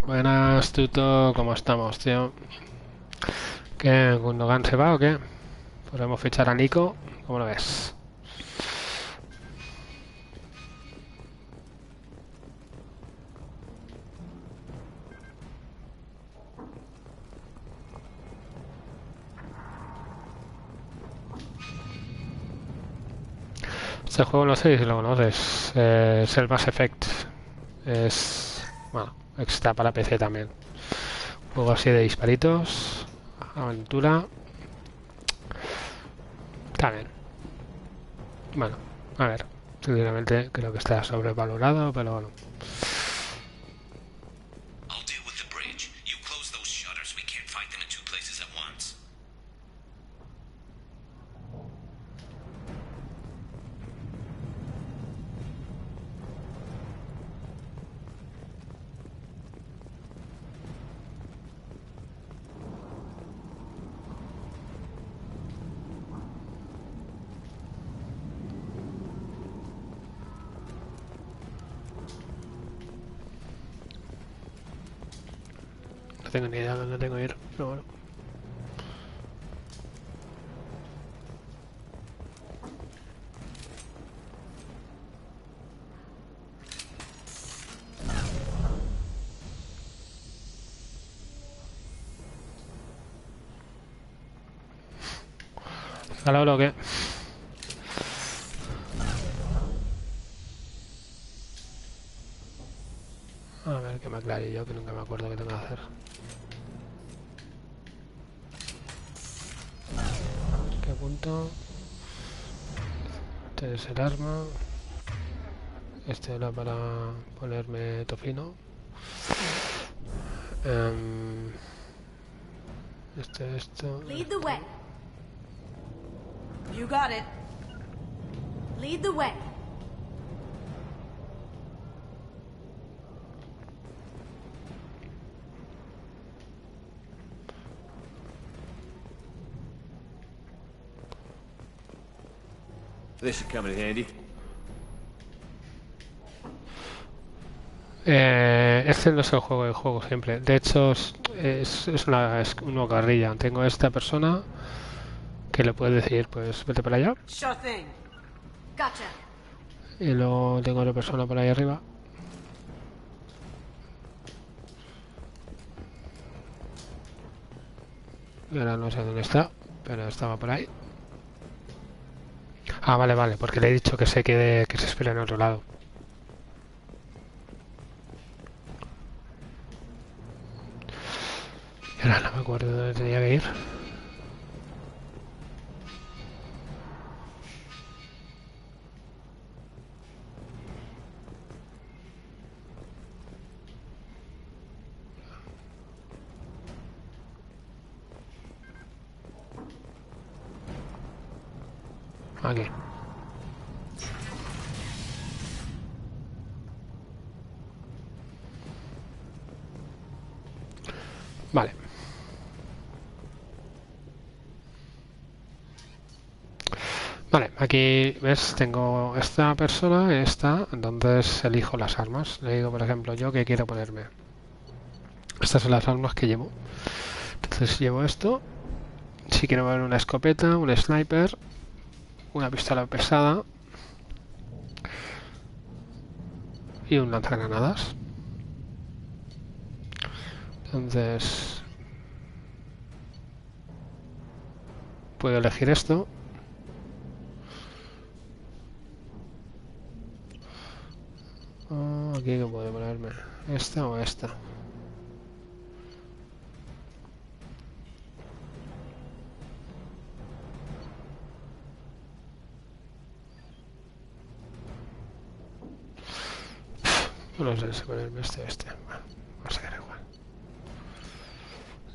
Buenas, Tuto, ¿cómo estamos, tío? ¿Qué? ¿Gundogan se va o qué? ¿Podemos fichar a Nico? ¿Cómo lo ves? Este juego no sé si lo conoces. Es el Mass Effect. Es... Bueno, está para PC también. Juego así de disparitos. Aventura. Está bien. Bueno, a ver. Sinceramente creo que está sobrevalorado, pero bueno. I'll deal with the bridge. You close those shutters. We can't fight them in two places at once. No tengo ni idea de dónde tengo que ir, pero bueno. ¿Calor o qué? A ver, que me aclare yo, que nunca me acuerdo qué tengo que hacer. ¿Qué punto? Este es el arma. Este era para ponerme tofino. Esto. Lead the way. You got it. Lead the way. This should come in handy. Este no es el juego de juego siempre. De hecho, es una carrilla. Tengo a esta persona que le puede decir, pues vete para allá. Sure thing. Gotcha. Y luego tengo a otra persona por ahí arriba. Y ahora no sé dónde está, pero estaba por ahí. Ah, vale, porque le he dicho que se quede, que se espere en otro lado. Y ahora no me acuerdo dónde tenía que ir. Aquí. Vale. Vale, aquí ves, tengo esta persona y esta, entonces elijo las armas. Le digo, por ejemplo, yo que quiero ponerme. Estas son las armas que llevo. Entonces llevo esto. Si quiero ver una escopeta, un sniper, una pistola pesada y un lanzagranadas. Entonces puedo elegir esto. Aquí que puedo ponerme esta o esta. No sé si ponerme este o este. Bueno, vamos a quedar igual.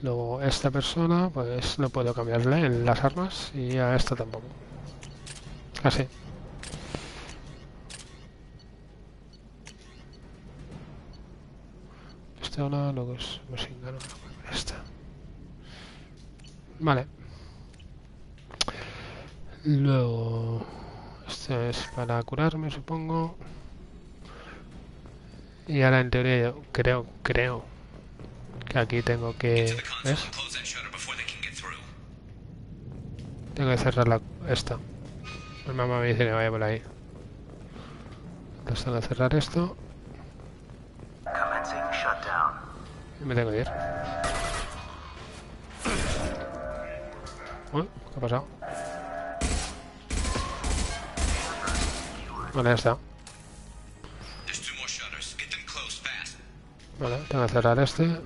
Luego esta persona, pues no puedo cambiarle en las armas y a esta tampoco. Así. Esta una, luego es Mosingano, esta. Vale. Luego esto es para curarme, supongo. Y ahora en teoría yo creo Que aquí tengo Into que... the console ¿Ves? and close that shutter before they can get through. Tengo que cerrar la... esta. Mi mamá me dice que vaya por ahí. Entonces tengo que cerrar esto. Commencing shutdown. Y me tengo que ir. Uy, ¿qué ha pasado? Vale, ya está. There's 2 more shutters. Get them closed fast. Vale, tengo que cerrar este.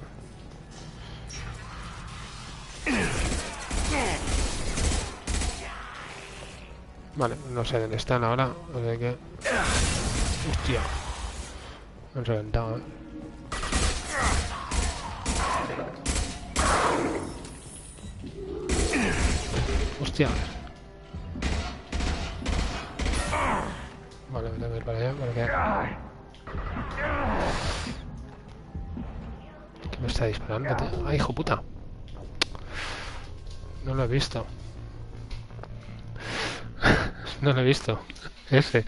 Vale, no sé dónde están ahora. O sea que... Hostia. Me han reventado, Hostia. Vale, me tengo que ir para allá porque... ¿Qué me está disparando, tío? ¡Ay, hijo puta! No lo he visto. No lo he visto. Ese.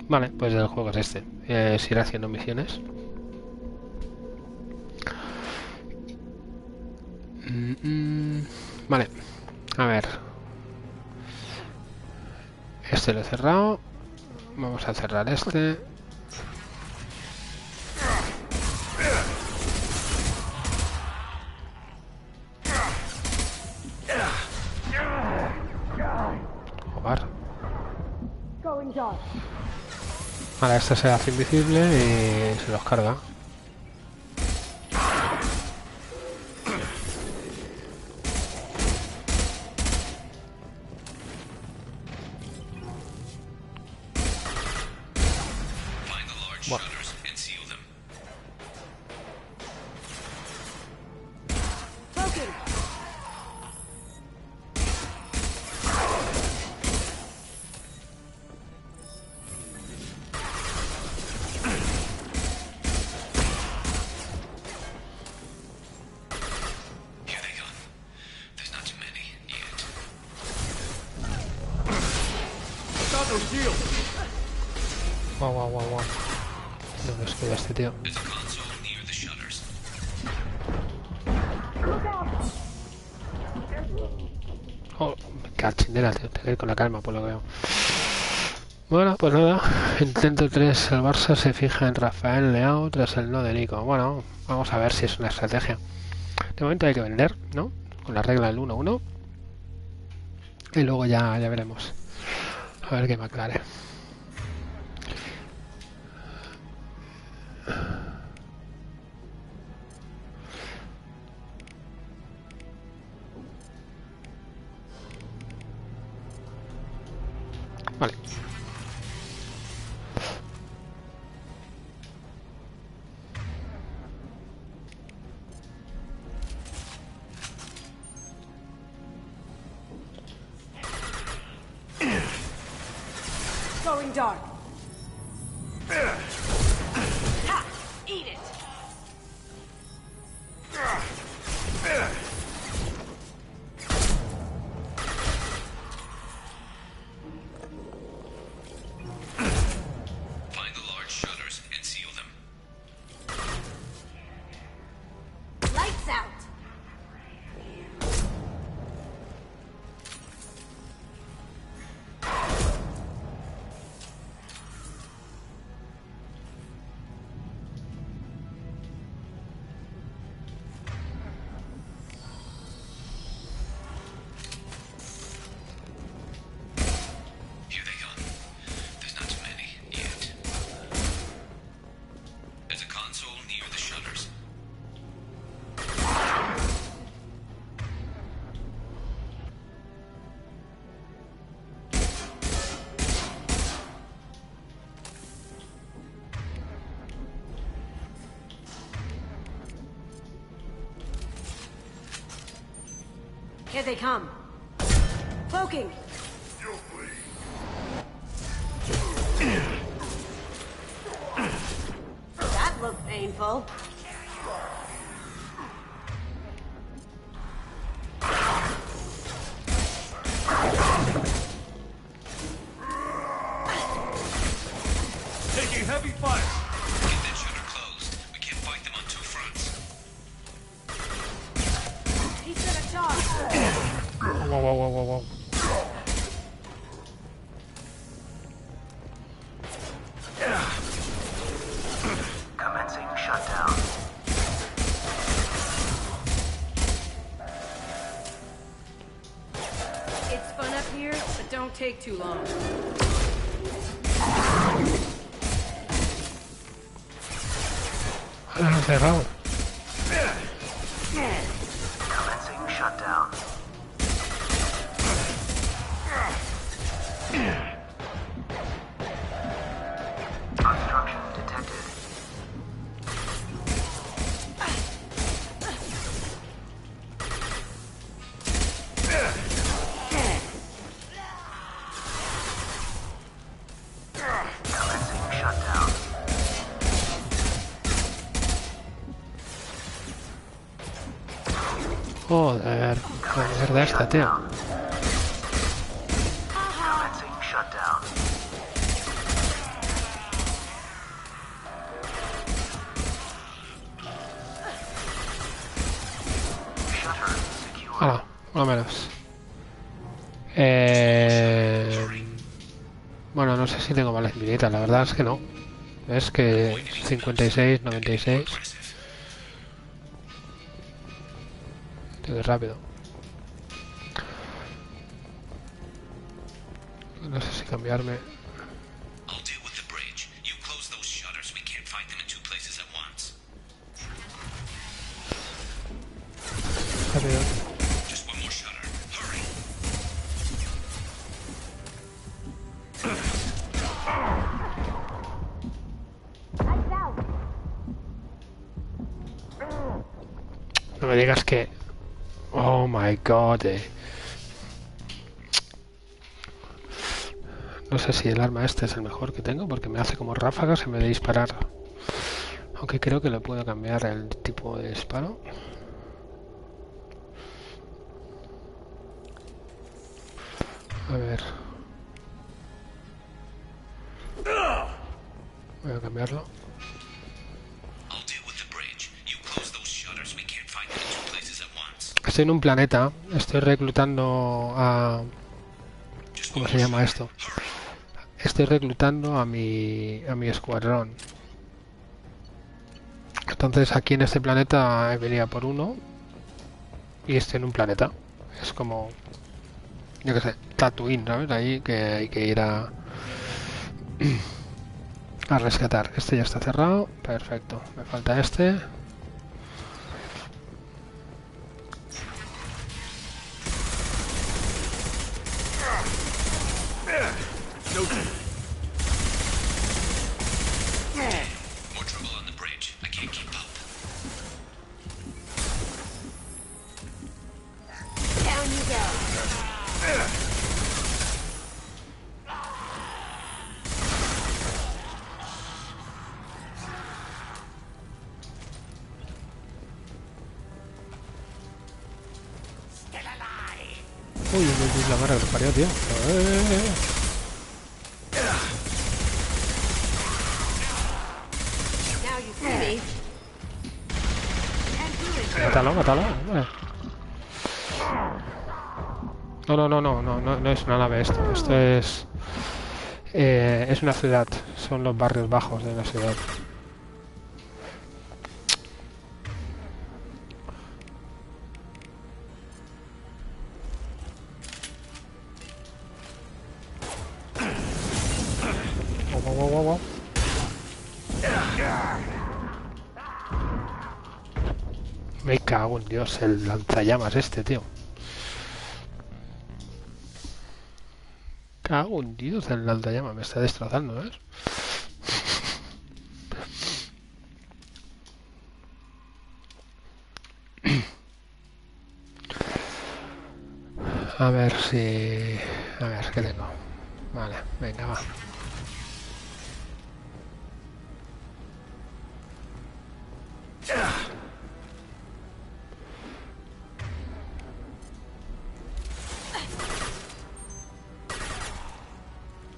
Vale, pues el juego es este. Es ir haciendo misiones. Vale. A ver. Este lo he cerrado. Vamos a cerrar este. Jugar. Vale, este se hace invisible y se los carga. Find the large Bueno. shutters and seal them. Broken. Here they come. There's not too many yet. Stop those shields! Guau. ¿Dónde se queda este tío? There's a console near the shutters. Oh, me cachinera, tío. Tengo que ir con la calma, por lo que veo. Bueno, pues nada. Intento 3. El Barça se fija en Rafael Leao tras el no de Nico. Bueno, vamos a ver si es una estrategia. De momento hay que vender, ¿no? Con la regla del 1-1. Y luego ya veremos. A ver qué me aclare. Vale. Going dark. Ha! Eat it. Find the large shutters and seal them. Lights out. Here they come. There's not too many yet. There's a console near the shutters. Here they come. Cloaking. That looked painful. Taking heavy fire! Wow, wow, wow, wow, wow. Commencing shutdown. It's fun up here, but don't take too long. Ahora lo he cerrado. Commencing shutdown. Obstruction detected. Commencing shutdown. Joder, la mierda esta, tío. Commencing shutdown. Shutter secure. Hala, más o menos. Bueno, no sé si tengo malas infinitas, la verdad es que no. Es que 56, 96. Tío, qué rápido. No sé si cambiarme. I'll deal with the bridge. You close those shutters. We can't fight them in two places at once. Rápido. Just one more shutter. Hurry. No me digas que... Oh my god, No sé si el arma este es el mejor que tengo porque me hace como ráfagas en vez de disparar. Aunque creo que le puedo cambiar el tipo de disparo. A ver. Voy a cambiarlo. I'll deal with the bridge. You close those shutters. We can't fight them in two places at once. Estoy en un planeta. Estoy reclutando a... Just ¿Cómo one se more llama shutter. esto? Hurry. Estoy reclutando a mi escuadrón. Entonces aquí en este planeta venía por uno y estoy en un planeta. Es como, yo qué sé, Tatooine, ¿sabes? Ahí que hay que ir a rescatar. Este ya está cerrado. Perfecto. Me falta este. More trouble on the bridge. I can't keep up. Down you go. Uy, uy, uy, la madre que lo parió, tío. Now you see me. And through it. Mátalo, mátalo. Hombre. No, no, no, no, no, no, no es una nave esto. Esto es una ciudad. Son los barrios bajos de la ciudad. Wow, wow, wow, wow, wow. Me cago en Dios, el lanzallamas este, tío. Cago en Dios, el lanzallamas me está destrozando, ¿ves? A ver si... A ver, ¿qué tengo? Vale, venga, va.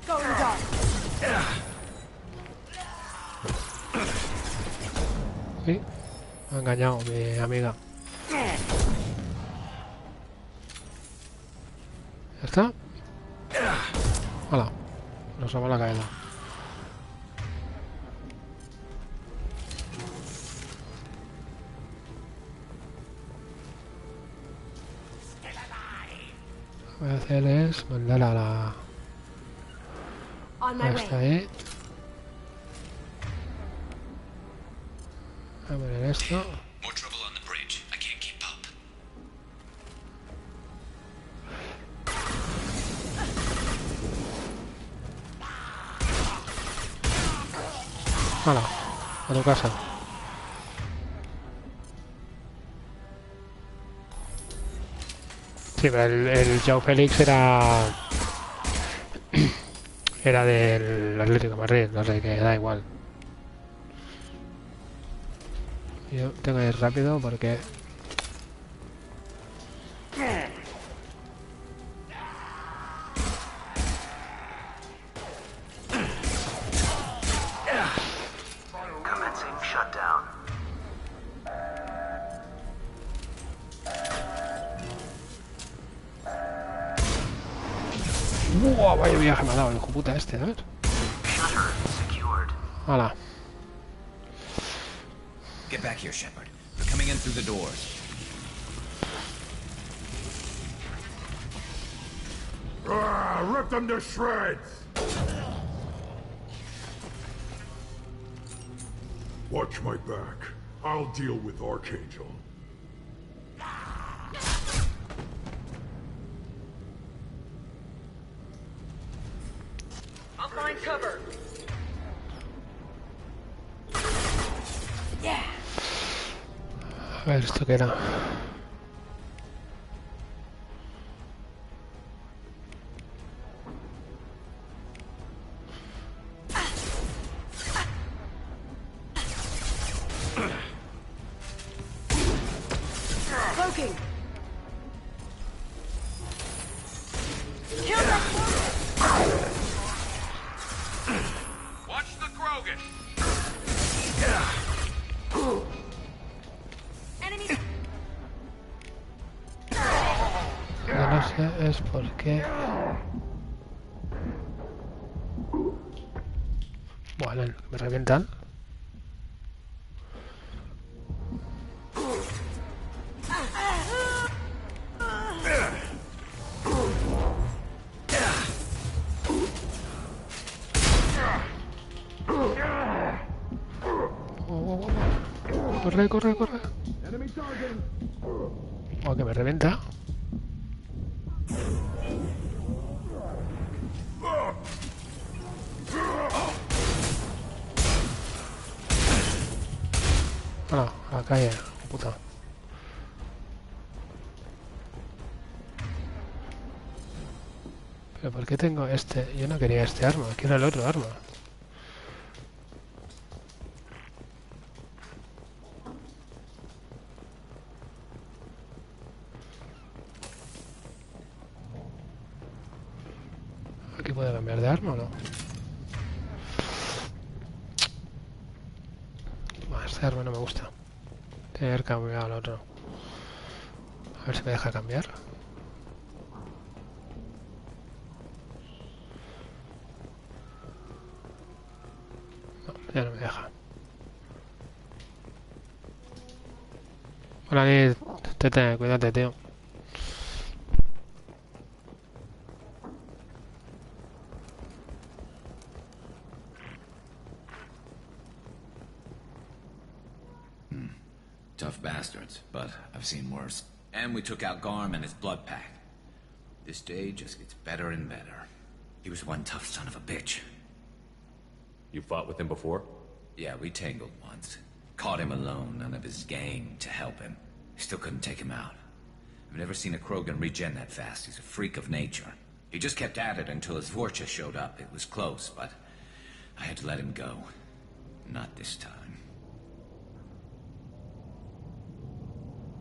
Go in the dark. Sí, me ha engañado mi amiga. Hola. Nos vamos a la cabeza. Lo que voy a hacer es mandar a la... On my Hasta way. ahí. Voy a poner esto. More trouble on the bridge. I can't keep up. Hola. A tu casa. Sí, pero el Joao Félix era... Era del Atlético de Madrid, no sé, que da igual. Yo tengo que ir rápido porque... Commencing shutdown. ¡Buah! Vaya viaje me ha dado el hijo puta este, ¿sabes? Shutter secured. Hala. Get back here, Shepard. They're coming in through the doors. Rip them to shreds! Watch my back. I'll deal with Archangel. I'll find cover. A ver, ¿esto qué era? Cloaking. Kill that Watch the Krogan! enemy. Lo que no sé es por qué... Bueno, me revientan. Corre, corre, corre. Oh, que me revienta. Bueno, a la calle, puta. ¿Pero por qué tengo este? Yo no quería este arma, quiero el otro arma. ¿Aquí puedo cambiar de arma o no? Bueno, este arma no me gusta. Tengo que haber cambiado al otro. A ver si me deja cambiar. No, ya no me deja. Hola, Tete, cuídate, tío. Tough bastards, but I've seen worse. And we took out Garm and his blood pack. This day just gets better and better. He was one tough son of a bitch. You fought with him before? Yeah, we tangled once. Caught him alone, none of his gang to help him. Still couldn't take him out. I've never seen a Krogan regen that fast. He's a freak of nature. He just kept at it until his Vorcha showed up. It was close, but I had to let him go. Not this time.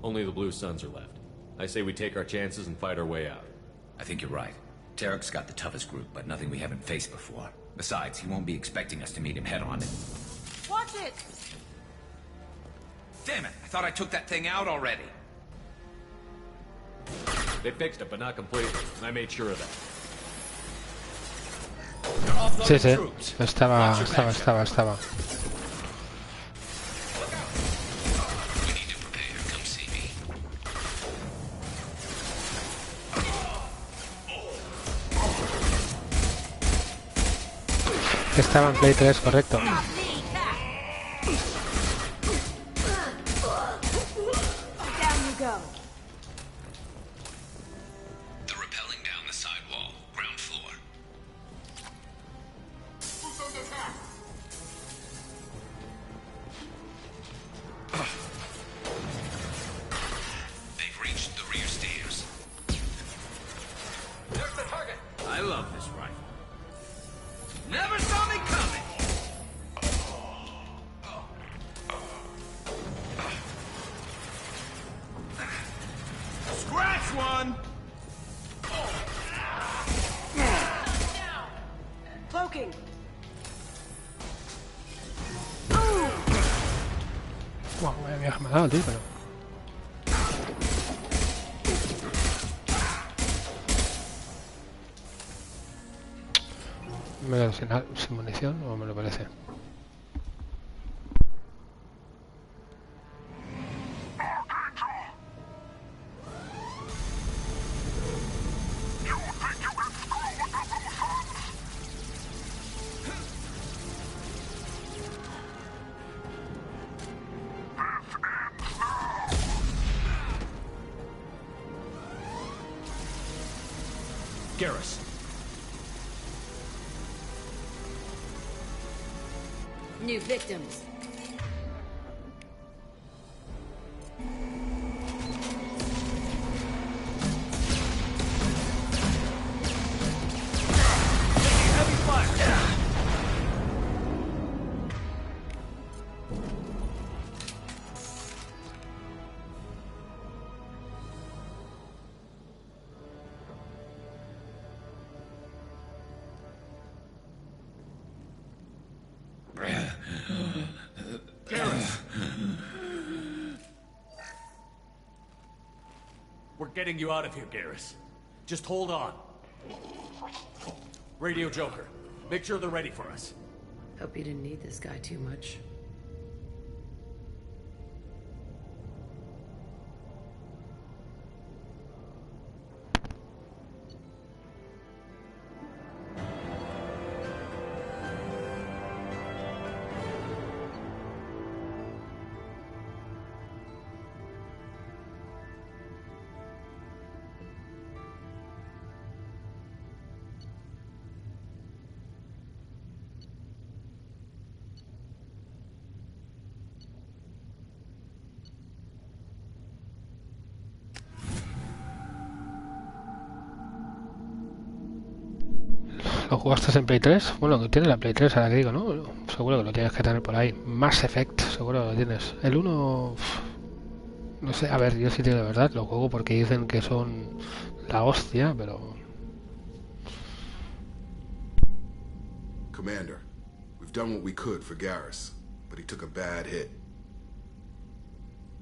Only the Blue Suns are left. I say we take our chances and fight our way out. I think you're right. Tarek's got the toughest group, but nothing we haven't faced before. Besides, he won't be expecting us to meet him head-on. Watch it. Damn it! I thought I took that thing out already. They fixed it, but not completely, and I made sure of that. Sí, sí. Estaba. Estaba en Play 3, correcto. Down you go. They're rappelling down the sidewall, ground floor. They've reached the rear stairs. There's the target. I love this rifle. Never saw me coming. Scratch one. Cloaking. Wow, me ha dado, tío, pero... ¿Me quedo sin munición o me lo parece? Garrus. New victims. Heavy fire. We're getting you out of here, Garrus. Just hold on. Radio Joker, make sure they're ready for us. Hope you didn't need this guy too much. ¿Lo jugaste en Play 3? Bueno, que tiene la Play 3, ahora que digo, ¿no? Seguro que lo tienes que tener por ahí. Mass Effect, seguro que lo tienes. El uno... No sé, a ver, yo sí digo de verdad, lo juego porque dicen que son la hostia, pero... Commander, we've done what we could for Garrus, but he took a bad hit.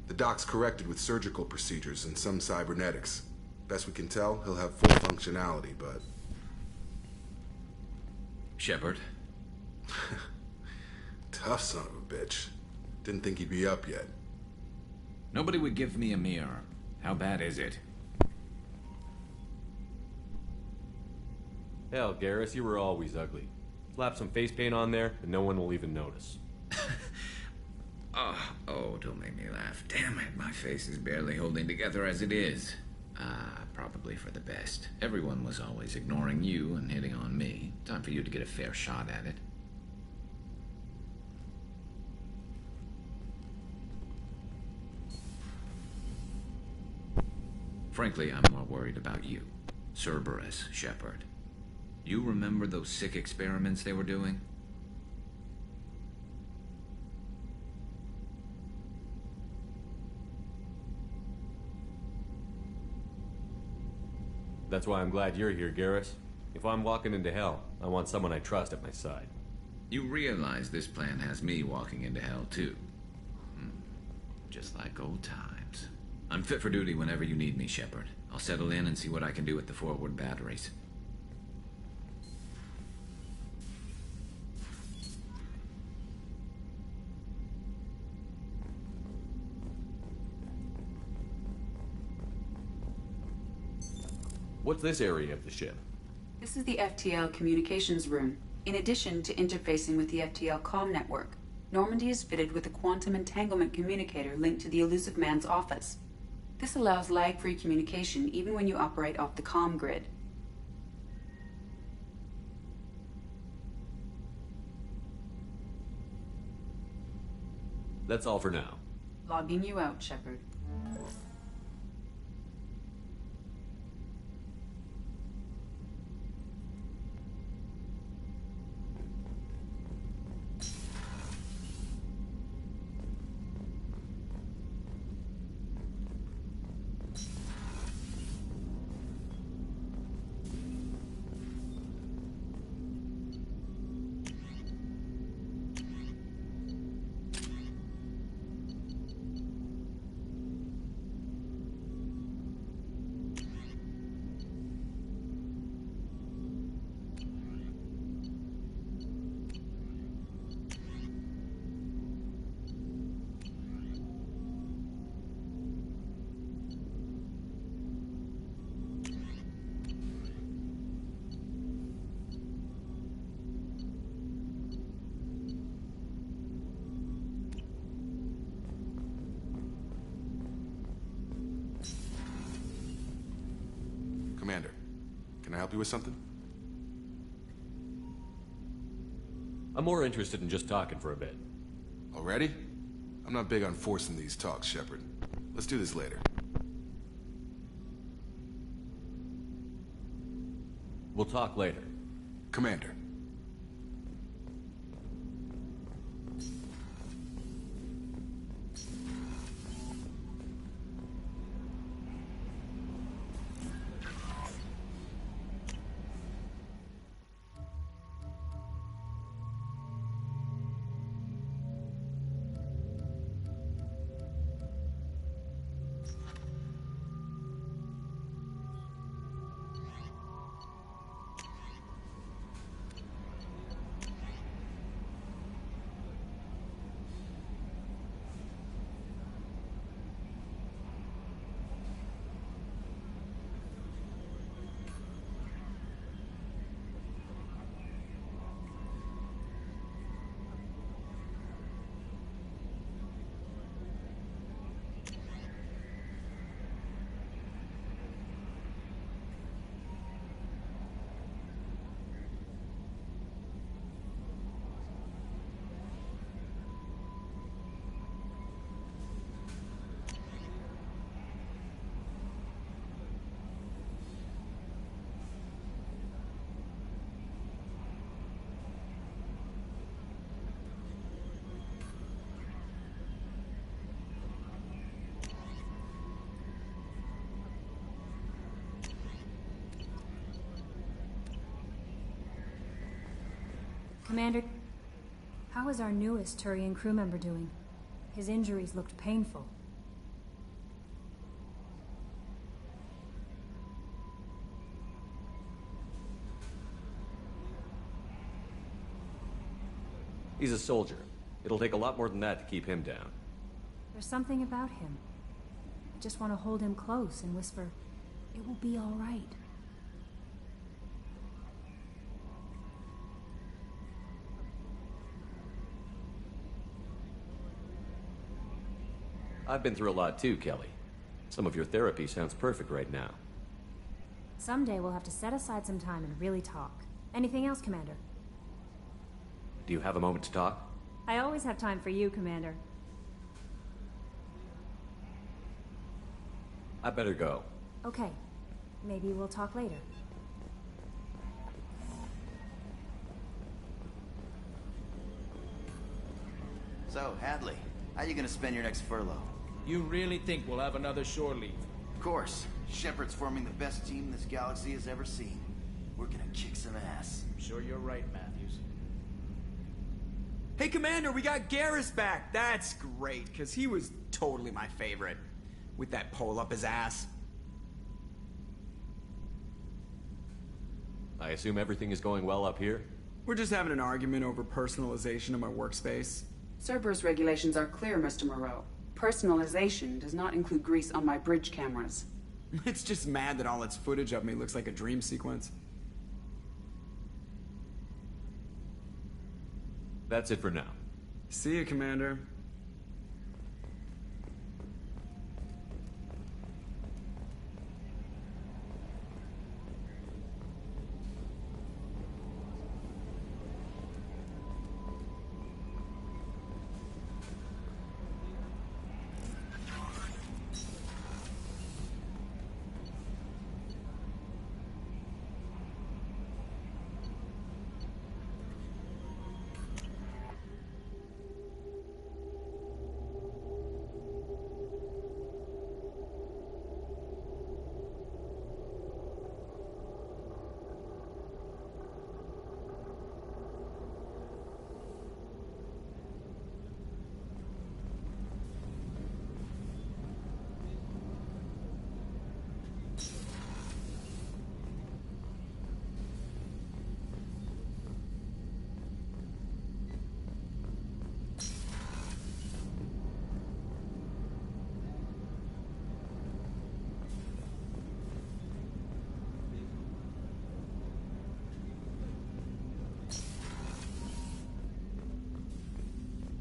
The doc's corrected with surgical procedures and some cybernetics. Best we can tell, he'll have full functionality, but... Shepard. Tough son of a bitch. Didn't think he'd be up yet. Nobody would give me a mirror. How bad is it? Hell, Garrus, you were always ugly. Slap some face paint on there, and no one will even notice. Oh, don't make me laugh. Damn it, my face is barely holding together as it is. Probably for the best. Everyone was always ignoring you and hitting on me. Time for you to get a fair shot at it. Frankly, I'm more worried about you. Cerberus, Shepard. You remember those sick experiments they were doing? That's why I'm glad you're here, Garrus. If I'm walking into hell, I want someone I trust at my side. You realize this plan has me walking into hell, too. Just like old times. I'm fit for duty whenever you need me, Shepard. I'll settle in and see what I can do with the forward batteries. What's this area of the ship? This is the FTL communications room. In addition to interfacing with the FTL comm network, Normandy is fitted with a quantum entanglement communicator linked to the elusive man's office. This allows lag-free communication even when you operate off the comm grid. That's all for now. Logging you out, Shepard. Commander, can I help you with something? I'm more interested in just talking for a bit. Already? I'm not big on forcing these talks, Shepard. Let's do this later. We'll talk later. Commander. Commander, how is our newest Turian crew member doing? His injuries looked painful. He's a soldier. It'll take a lot more than that to keep him down. There's something about him. I just want to hold him close and whisper, "It will be all right." I've been through a lot too, Kelly. Some of your therapy sounds perfect right now. Someday we'll have to set aside some time and really talk. Anything else, Commander? Do you have a moment to talk? I always have time for you, Commander. I better go. Okay. Maybe we'll talk later. So, Hadley, how you gonna spend your next furlough? You really think we'll have another shore leave? Of course. Shepard's forming the best team this galaxy has ever seen. We're gonna kick some ass. I'm sure you're right, Matthews. Hey, Commander, we got Garrus back. That's great, because he was totally my favorite. With that pole up his ass. I assume everything is going well up here? We're just having an argument over personalization of my workspace. Cerberus regulations are clear, Mr. Moreau. Personalization does not include grease on my bridge cameras. It's just mad that all its footage of me looks like a dream sequence. That's it for now. See you, Commander.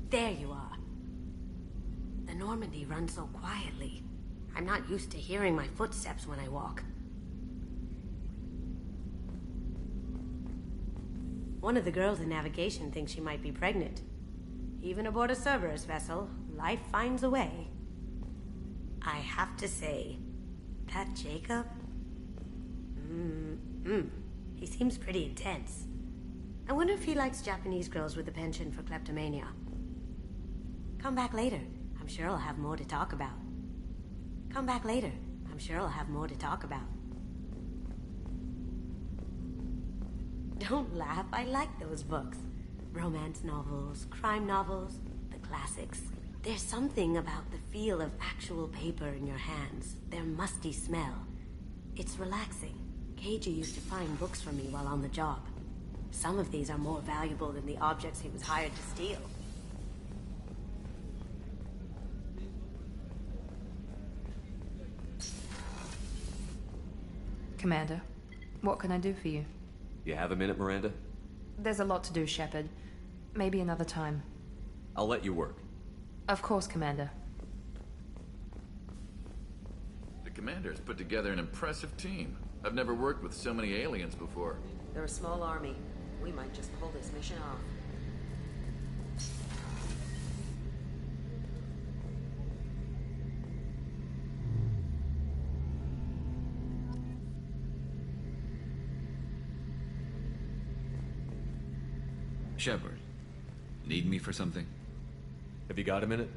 There you are. The Normandy runs so quietly. I'm not used to hearing my footsteps when I walk. One of the girls in navigation thinks she might be pregnant. Even aboard a Cerberus vessel, life finds a way. I have to say, that Jacob? He seems pretty intense. I wonder if he likes Japanese girls with a penchant for kleptomania. Come back later. I'm sure I'll have more to talk about. Come back later. I'm sure I'll have more to talk about. Don't laugh. I like those books. Romance novels, crime novels, the classics. There's something about the feel of actual paper in your hands, their musty smell. It's relaxing. Keiji used to find books for me while on the job. Some of these are more valuable than the objects he was hired to steal. Commander, what can I do for you? You have a minute, Miranda? There's a lot to do, Shepard. Maybe another time. I'll let you work. Of course, Commander. The Commander's put together an impressive team. I've never worked with so many aliens before. They're a small army. We might just pull this mission off. Shepard, need me for something? Have you got a minute?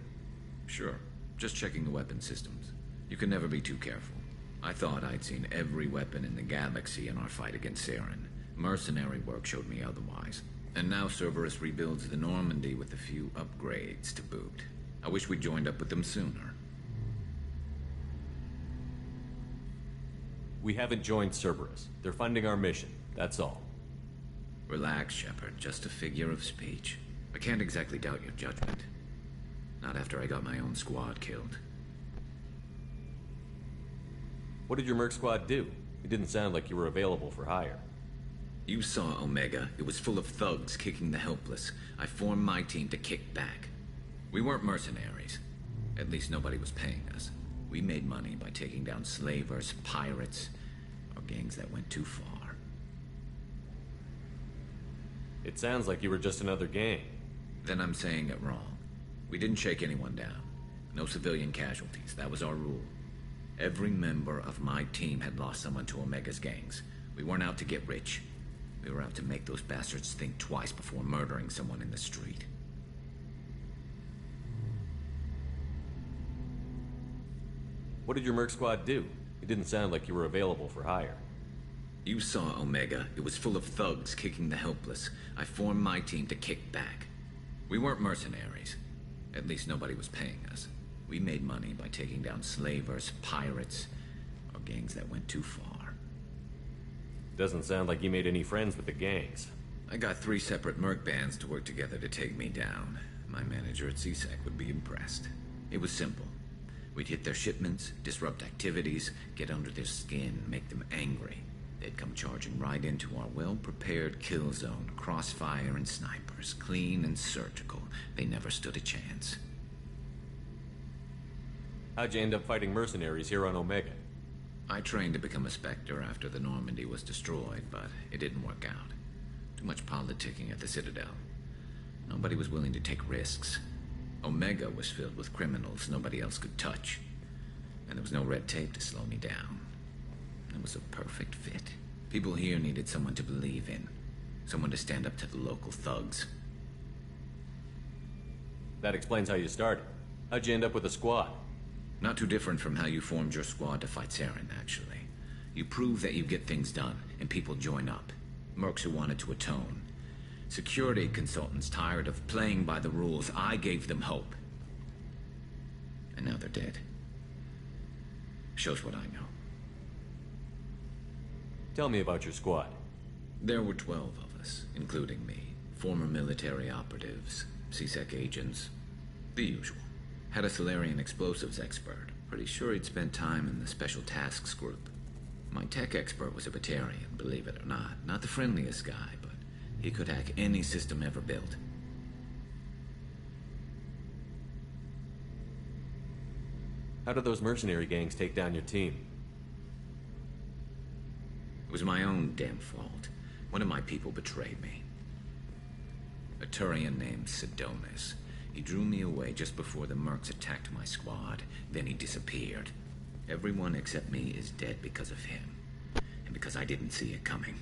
Sure. Just checking the weapon systems. You can never be too careful. I thought I'd seen every weapon in the galaxy in our fight against Saren. Mercenary work showed me otherwise. And now Cerberus rebuilds the Normandy with a few upgrades to boot. I wish we'd joined up with them sooner. We haven't joined Cerberus. They're funding our mission, that's all. Relax, Shepard. Just a figure of speech. I can't exactly doubt your judgment. Not after I got my own squad killed. What did your merc squad do? It didn't sound like you were available for hire. You saw Omega. It was full of thugs kicking the helpless. I formed my team to kick back. We weren't mercenaries. At least nobody was paying us. We made money by taking down slavers, pirates, or gangs that went too far. It sounds like you were just another gang. Then I'm saying it wrong. We didn't shake anyone down. No civilian casualties. That was our rule. Every member of my team had lost someone to Omega's gangs. We weren't out to get rich. We were out to make those bastards think twice before murdering someone in the street. What did your merc squad do? It didn't sound like you were available for hire. You saw Omega. It was full of thugs kicking the helpless. I formed my team to kick back. We weren't mercenaries. At least nobody was paying us. We made money by taking down slavers, pirates, or gangs that went too far. Doesn't sound like you made any friends with the gangs. I got 3 separate merc bands to work together to take me down. My manager at CSEC would be impressed. It was simple. We'd hit their shipments, disrupt activities, get under their skin, make them angry. They'd come charging right into our well-prepared kill zone, crossfire and snipers, clean and surgical. They never stood a chance. How'd you end up fighting mercenaries here on Omega? I trained to become a Spectre after the Normandy was destroyed, but it didn't work out. Too much politicking at the Citadel. Nobody was willing to take risks. Omega was filled with criminals nobody else could touch. And there was no red tape to slow me down. It was a perfect fit. People here needed someone to believe in. Someone to stand up to the local thugs. That explains how you started. How'd you end up with a squad? Not too different from how you formed your squad to fight Saren, actually. You prove that you get things done, and people join up. Mercs who wanted to atone. Security consultants tired of playing by the rules. I gave them hope. And now they're dead. Shows what I know. Tell me about your squad. There were 12 of us, including me. Former military operatives, CSEC agents, the usual. Had a Solarian explosives expert. Pretty sure he'd spent time in the Special Tasks Group. My tech expert was a Batarian, believe it or not. Not the friendliest guy, but he could hack any system ever built. How did those mercenary gangs take down your team? It was my own damn fault. One of my people betrayed me. A Turian named Sidonis. He drew me away just before the Mercs attacked my squad. Then he disappeared. Everyone except me is dead because of him. And because I didn't see it coming.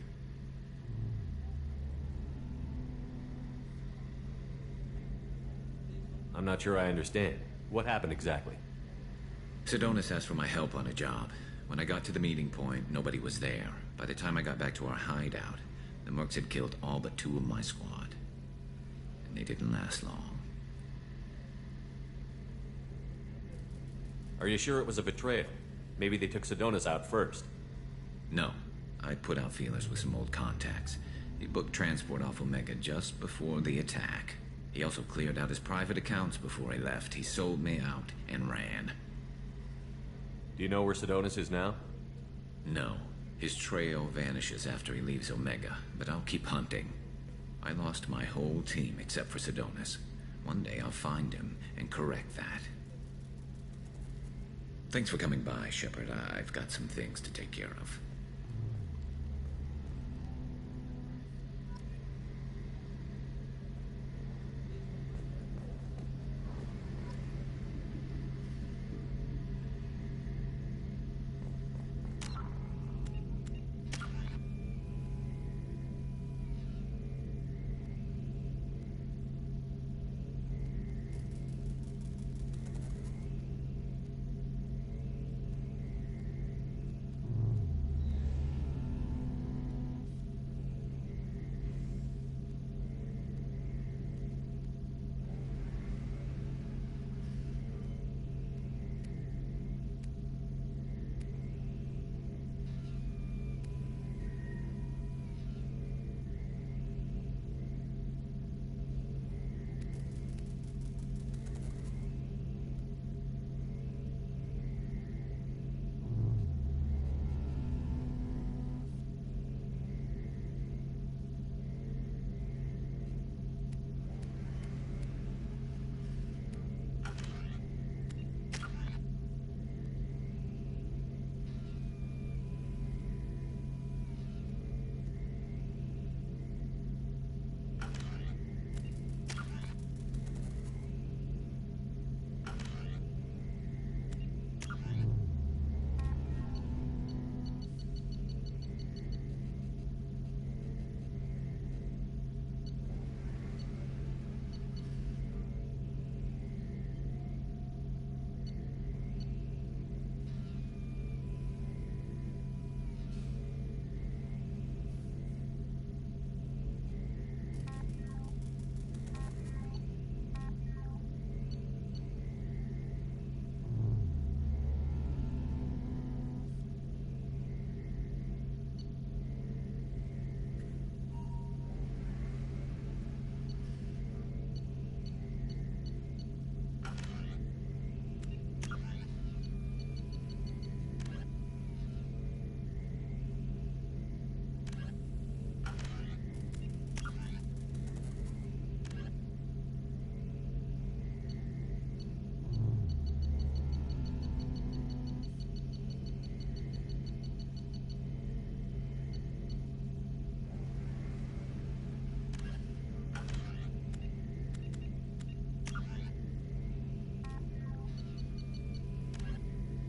I'm not sure I understand. What happened exactly? Sidonis asked for my help on a job. When I got to the meeting point, nobody was there. By the time I got back to our hideout, the Mercs had killed all but 2 of my squad. And they didn't last long. Are you sure it was a betrayal? Maybe they took Sidonis out first. No. I put out feelers with some old contacts. He booked transport off Omega just before the attack. He also cleared out his private accounts before he left. He sold me out and ran. Do you know where Sidonis is now? No. His trail vanishes after he leaves Omega, but I'll keep hunting. I lost my whole team except for Sidonis. One day I'll find him and correct that. Thanks for coming by, Shepard. I've got some things to take care of.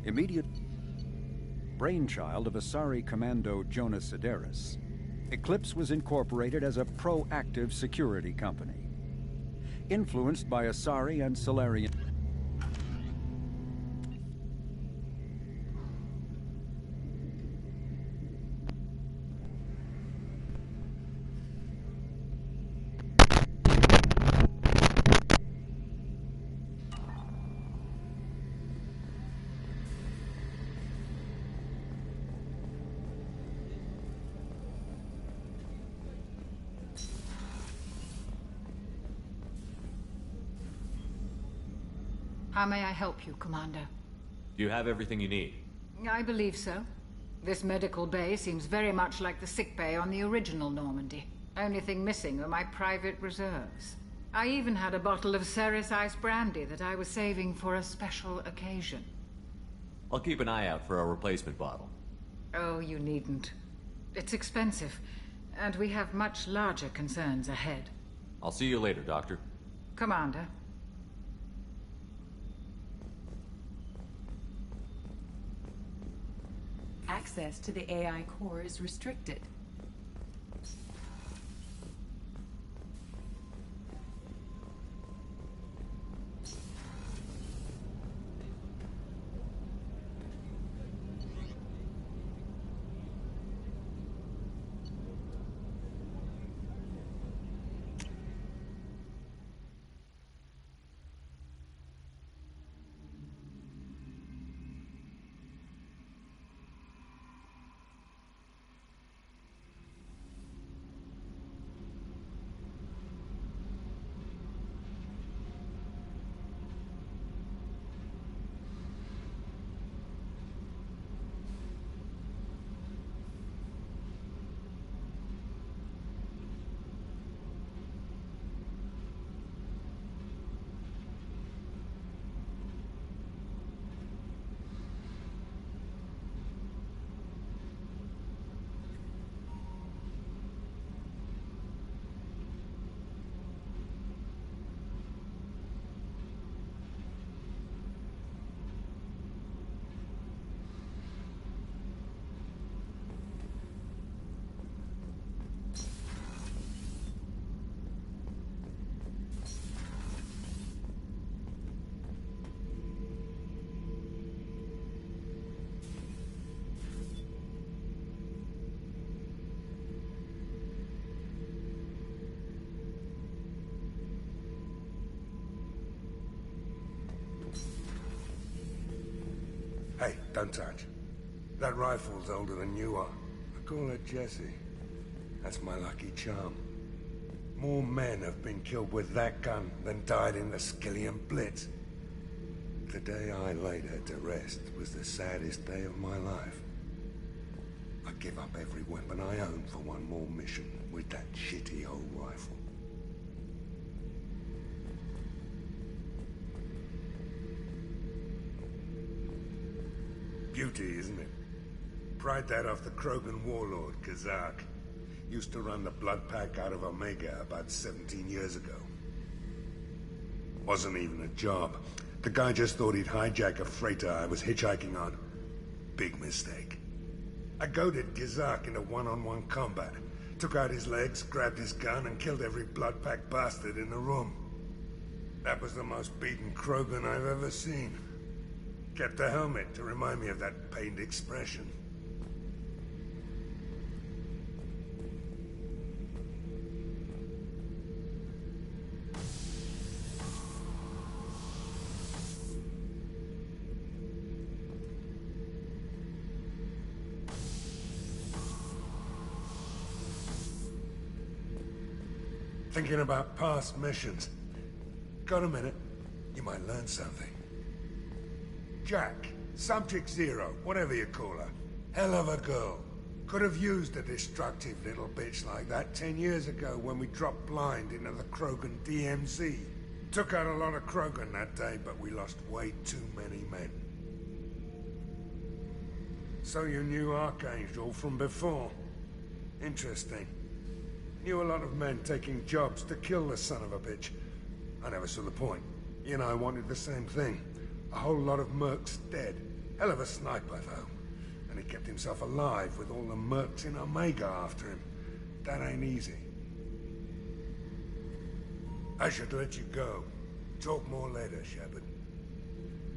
Immediate brainchild of Asari Commando Jonas Sideris, Eclipse was incorporated as a proactive security company. Influenced by Asari and Solarian... How may I help you, Commander? Do you have everything you need? I believe so. This medical bay seems very much like the sick bay on the original Normandy. Only thing missing are my private reserves. I even had a bottle of Ceres Ice brandy that I was saving for a special occasion. I'll keep an eye out for a replacement bottle. Oh, you needn't. It's expensive, and we have much larger concerns ahead. I'll see you later, Doctor. Commander. Access to the AI core is restricted. Hey, don't touch. That rifle's older than you are. I call her Jessie. That's my lucky charm. More men have been killed with that gun than died in the Skillian Blitz. The day I laid her to rest was the saddest day of my life. I give up every weapon I own for one more mission with that shitty old rifle. Beauty, isn't it? Pried that off the Krogan warlord, Kazak. Used to run the blood pack out of Omega about 17 years ago. Wasn't even a job. The guy just thought he'd hijack a freighter I was hitchhiking on. Big mistake. I goaded Kazak into one-on-one combat. Took out his legs, grabbed his gun, and killed every blood pack bastard in the room. That was the most beaten Krogan I've ever seen. Kept a helmet to remind me of that pained expression. Thinking about past missions. Got a minute? You might learn something. Jack, Subject Zero, whatever you call her. Hell of a girl. Could have used a destructive little bitch like that 10 years ago when we dropped blind into the Krogan DMZ. Took out a lot of Krogan that day, but we lost way too many men. So you knew Archangel from before. Interesting. Knew a lot of men taking jobs to kill the son of a bitch. I never saw the point. You and I wanted the same thing. A whole lot of mercs dead. Hell of a sniper, though. And he kept himself alive with all the mercs in Omega after him. That ain't easy. I should let you go. Talk more later, Shepard.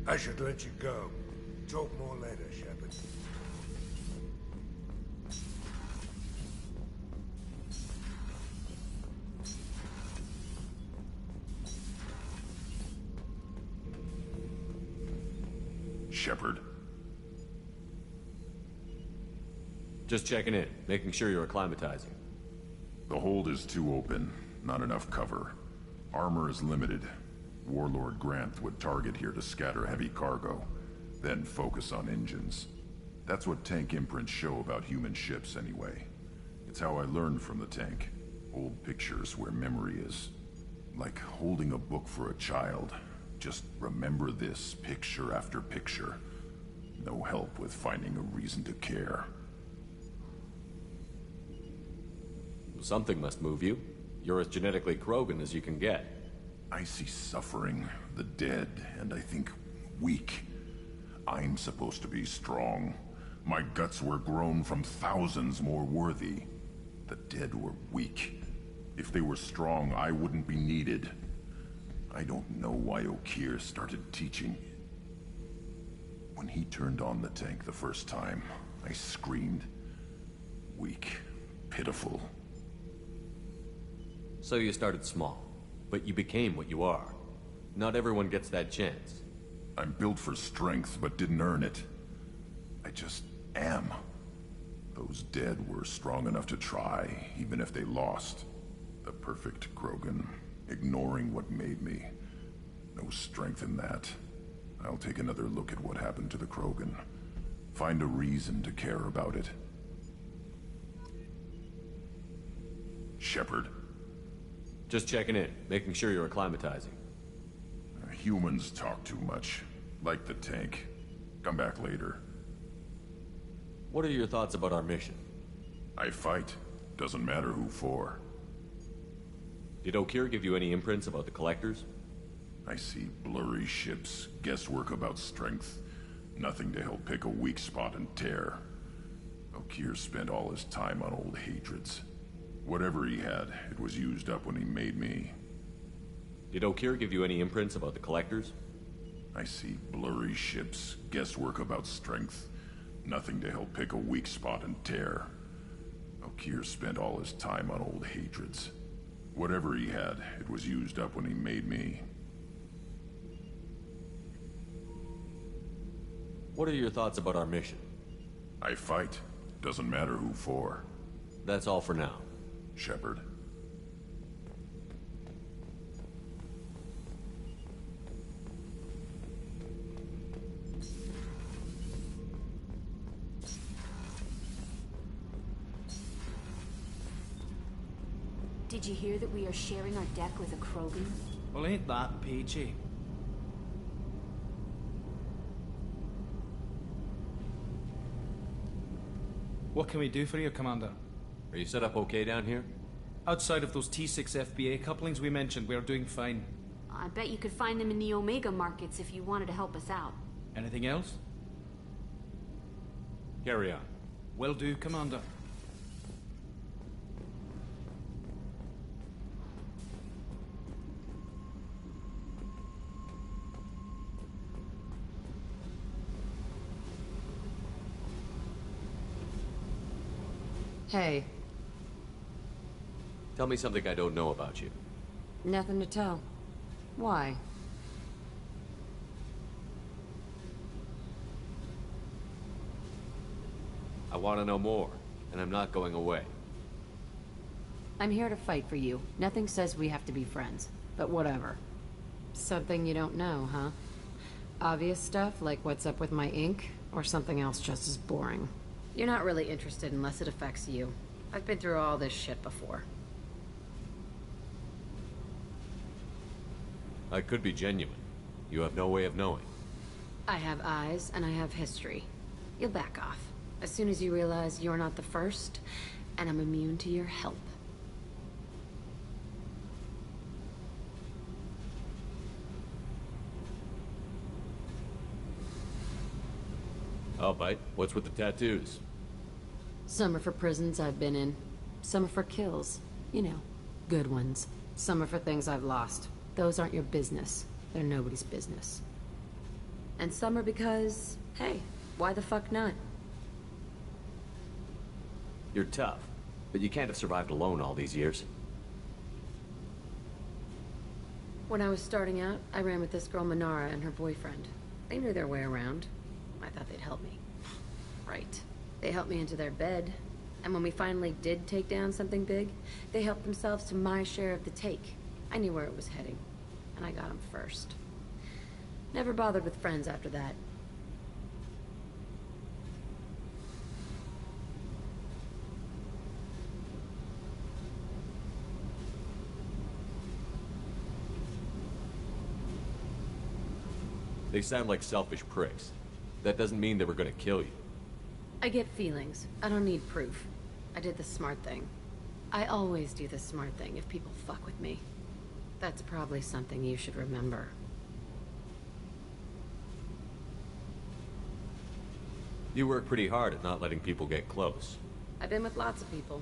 I should let you go. Talk more later, Shepard. Shepard. Just checking in, making sure you're acclimatizing. The hold is too open. Not enough cover. Armor is limited. Warlord Grant would target here to scatter heavy cargo, then focus on engines. That's what tank imprints show about human ships, anyway. It's how I learned from the tank. Old pictures where memory is. Like holding a book for a child. Just remember this, picture after picture. No help with finding a reason to care. Something must move you. You're as genetically Krogan as you can get. I see suffering, the dead, and I think weak. I'm supposed to be strong. My guts were grown from thousands more worthy. The dead were weak. If they were strong, I wouldn't be needed. I don't know why Okeer started teaching. When he turned on the tank the first time, I screamed. Weak, pitiful. So you started small, but you became what you are. Not everyone gets that chance. I'm built for strength, but didn't earn it. I just am. Those dead were strong enough to try, even if they lost. The perfect Krogan, ignoring what made me. No strength in that. I'll take another look at what happened to the Krogan. Find a reason to care about it. Shepard. Just checking in, making sure you're acclimatizing. Humans talk too much. Like the tank. Come back later. What are your thoughts about our mission? I fight. Doesn't matter who for. Did Okeer give you any imprints about the Collectors? I see blurry ships, guesswork about strength. Nothing to help pick a weak spot and tear. Okeer spent all his time on old hatreds. Whatever he had, it was used up when he made me. Did Okeer give you any imprints about the Collectors? I see blurry ships, guesswork about strength. Nothing to help pick a weak spot and tear. Okeer spent all his time on old hatreds. Whatever he had, it was used up when he made me. What are your thoughts about our mission? I fight. Doesn't matter who for. That's all for now. Shepard. Did you hear that we are sharing our deck with a Krogan? Well, ain't that peachy? What can we do for you, Commander? Are you set up okay down here? Outside of those T6 FBA couplings we mentioned, we are doing fine. I bet you could find them in the Omega markets if you wanted to help us out. Anything else? Carry on. Will do, Commander. Hey. Tell me something I don't know about you. Nothing to tell. Why? I want to know more, and I'm not going away. I'm here to fight for you. Nothing says we have to be friends, but whatever. Something you don't know, huh? Obvious stuff, like what's up with my ink, or something else just as boring? You're not really interested unless it affects you. I've been through all this shit before. I could be genuine. You have no way of knowing. I have eyes, and I have history. You'll back off. As soon as you realize you're not the first, and I'm immune to your help. I'll bite. What's with the tattoos? Some are for prisons I've been in. Some are for kills. You know, good ones. Some are for things I've lost. Those aren't your business. They're nobody's business. And some are because, hey, why the fuck not? You're tough, but you can't have survived alone all these years. When I was starting out, I ran with this girl Manara and her boyfriend. They knew their way around. I thought they'd help me. Right. They helped me into their bed. And when we finally did take down something big, they helped themselves to my share of the take. I knew where it was heading. And I got them first. Never bothered with friends after that. They sound like selfish pricks. That doesn't mean they were gonna kill you. I get feelings. I don't need proof. I did the smart thing. I always do the smart thing if people fuck with me. That's probably something you should remember. You work pretty hard at not letting people get close. I've been with lots of people.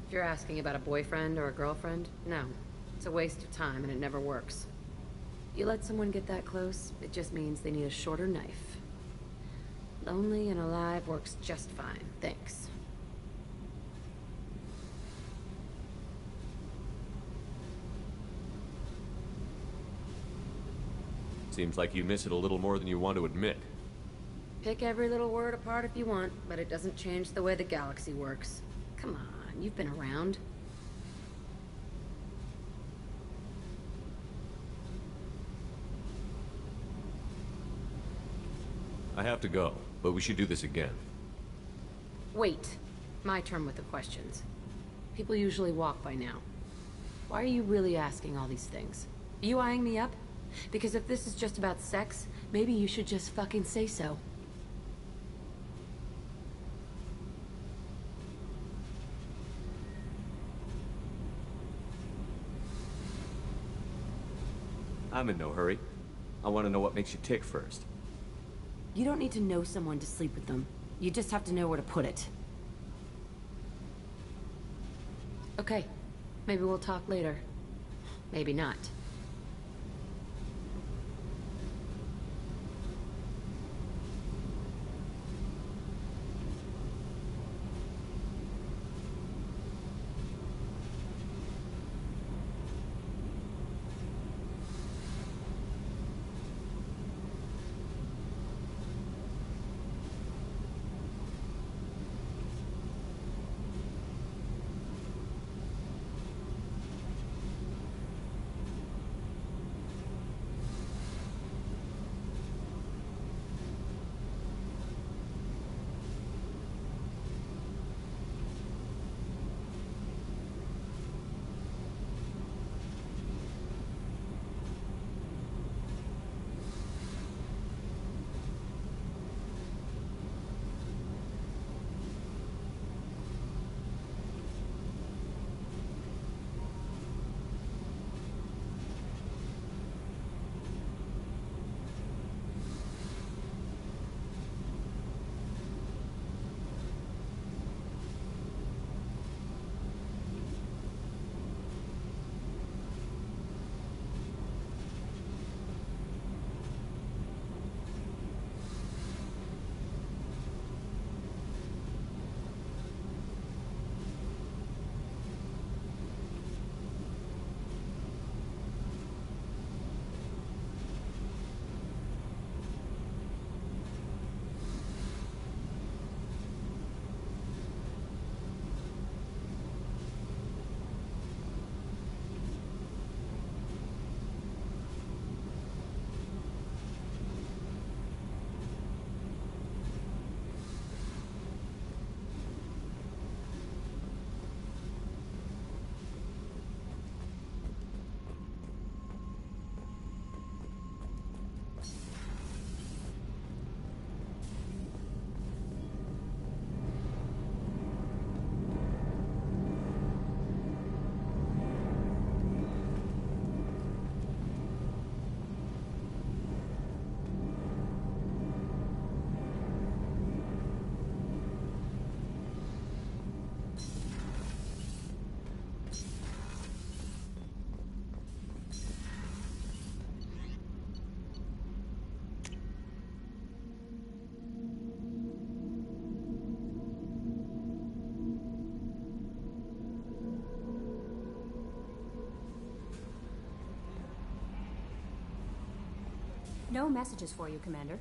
If you're asking about a boyfriend or a girlfriend, no. It's a waste of time and it never works. You let someone get that close, it just means they need a shorter knife. Lonely and alive works just fine, thanks. Seems like you miss it a little more than you want to admit. Pick every little word apart if you want, but it doesn't change the way the galaxy works. Come on, you've been around. I have to go, but we should do this again. Wait. My turn with the questions. People usually walk by now. Why are you really asking all these things? Are you eyeing me up? Because if this is just about sex, maybe you should just fucking say so. I'm in no hurry. I want to know what makes you tick first. You don't need to know someone to sleep with them. You just have to know where to put it. Okay. Maybe we'll talk later. Maybe not. No messages for you, Commander.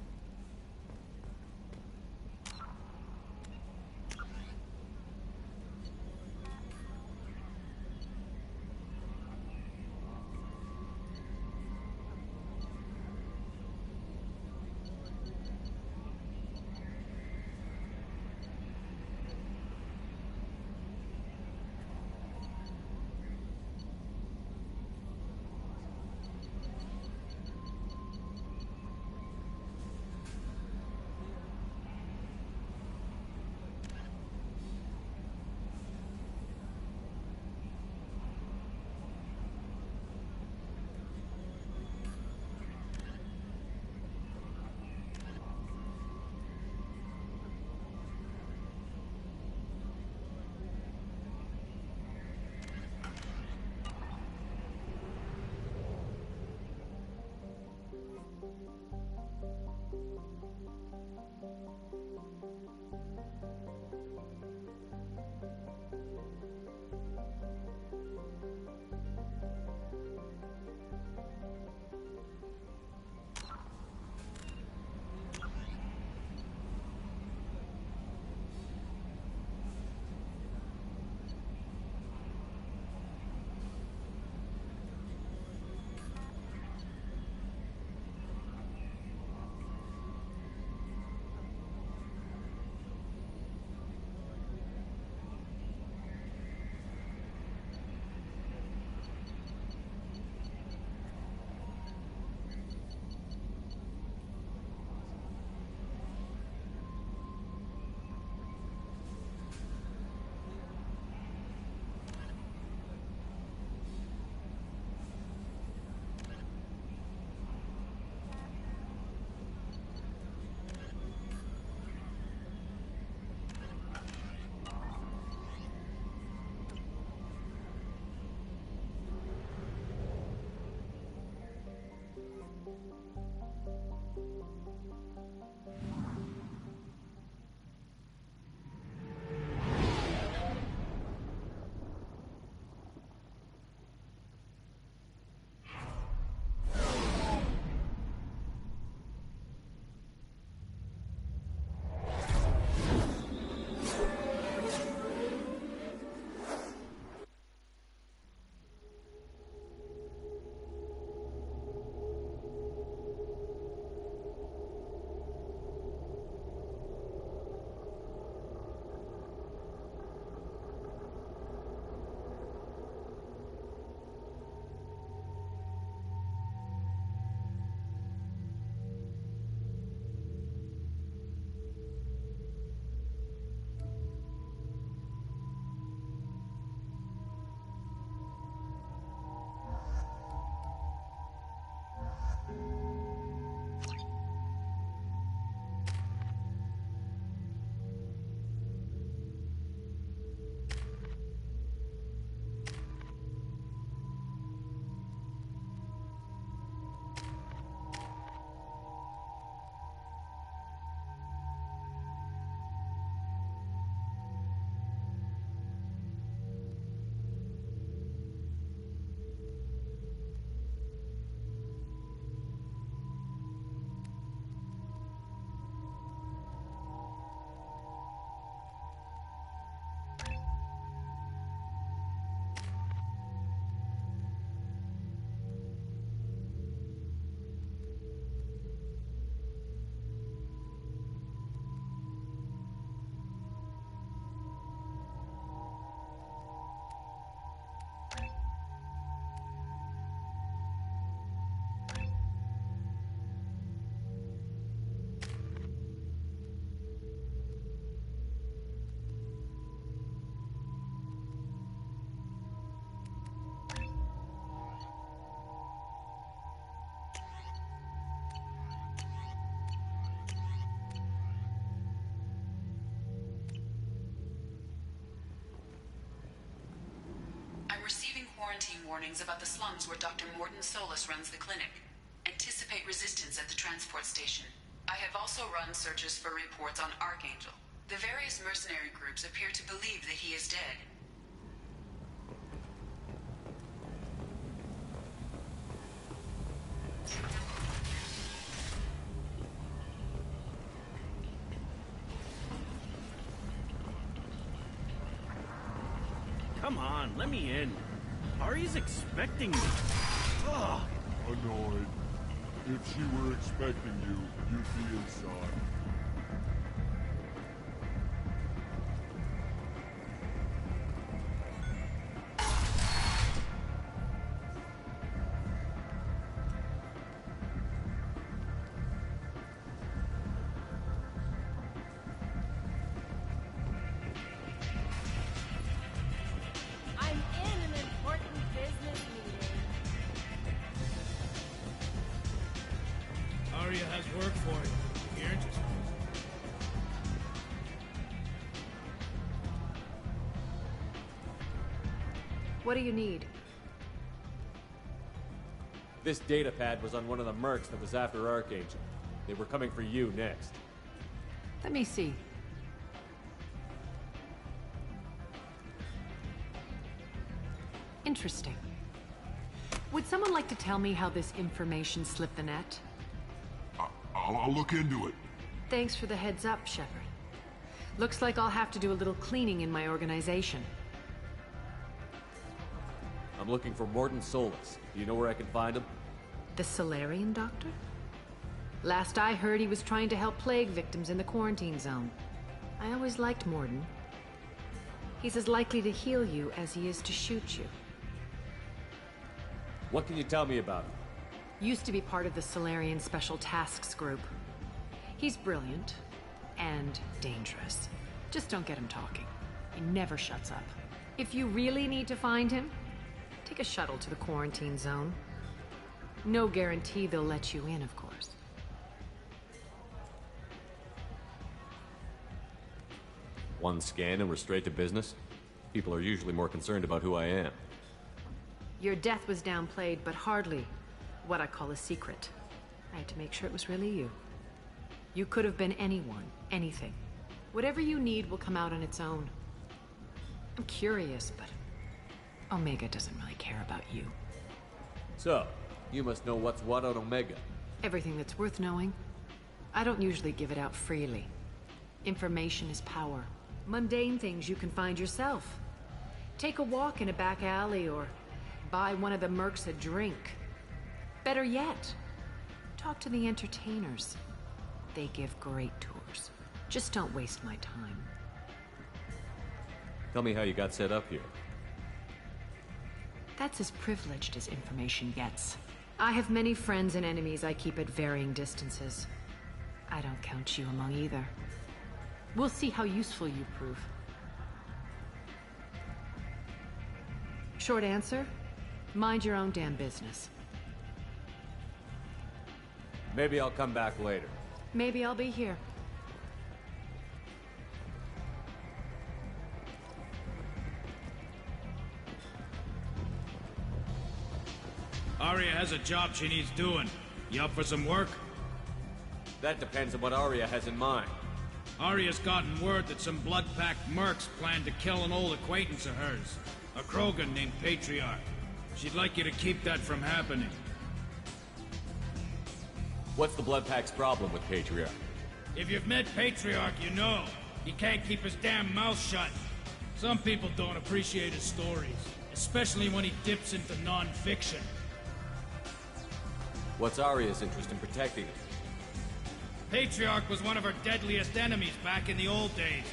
I'm receiving quarantine warnings about the slums where Dr. Morden Solus runs the clinic. Anticipate resistance at the transport station. I have also run searches for reports on Archangel. The various mercenary groups appear to believe that he is dead. Come on, let me in. Ari's expecting me. Ugh. Annoyed. If she were expecting you, you'd be inside. I'm in an important business meeting. Aria has work for you. If you're interested. What do you need? This data pad was on one of the mercs that was after Archangel. They were coming for you next. Let me see. Interesting. Would someone like to tell me how this information slipped the net? I'll look into it. Thanks for the heads up, Shepard. Looks like I'll have to do a little cleaning in my organization. I'm looking for Morton Solus. Do you know where I can find him? The Solarian doctor? Last I heard, he was trying to help plague victims in the quarantine zone. I always liked Morton. He's as likely to heal you as he is to shoot you. What can you tell me about him? Used to be part of the Solarian Special Tasks Group. He's brilliant and dangerous. Just don't get him talking. He never shuts up. If you really need to find him, take a shuttle to the quarantine zone. No guarantee they'll let you in, of course. One scan and we're straight to business? People are usually more concerned about who I am. Your death was downplayed, but hardly what I call a secret. I had to make sure it was really you. You could have been anyone, anything. Whatever you need will come out on its own. I'm curious, but Omega doesn't really care about you. So, you must know what's what on Omega. Everything that's worth knowing. I don't usually give it out freely. Information is power. Mundane things you can find yourself. Take a walk in a back alley or buy one of the mercs a drink. Better yet, talk to the entertainers. They give great tours. Just don't waste my time. Tell me how you got set up here. That's as privileged as information gets. I have many friends and enemies I keep at varying distances. I don't count you among either. We'll see how useful you prove. Short answer, mind your own damn business. Maybe I'll come back later. Maybe I'll be here. Aria has a job she needs doing. You up for some work? That depends on what Aria has in mind. Aria's gotten word that some blood-packed mercs plan to kill an old acquaintance of hers. A Krogan named Patriarch. She'd like you to keep that from happening. What's the Bloodpack's problem with Patriarch? If you've met Patriarch, you know. He can't keep his damn mouth shut. Some people don't appreciate his stories, especially when he dips into non-fiction. What's Aria's interest in protecting him? Patriarch was one of her deadliest enemies back in the old days.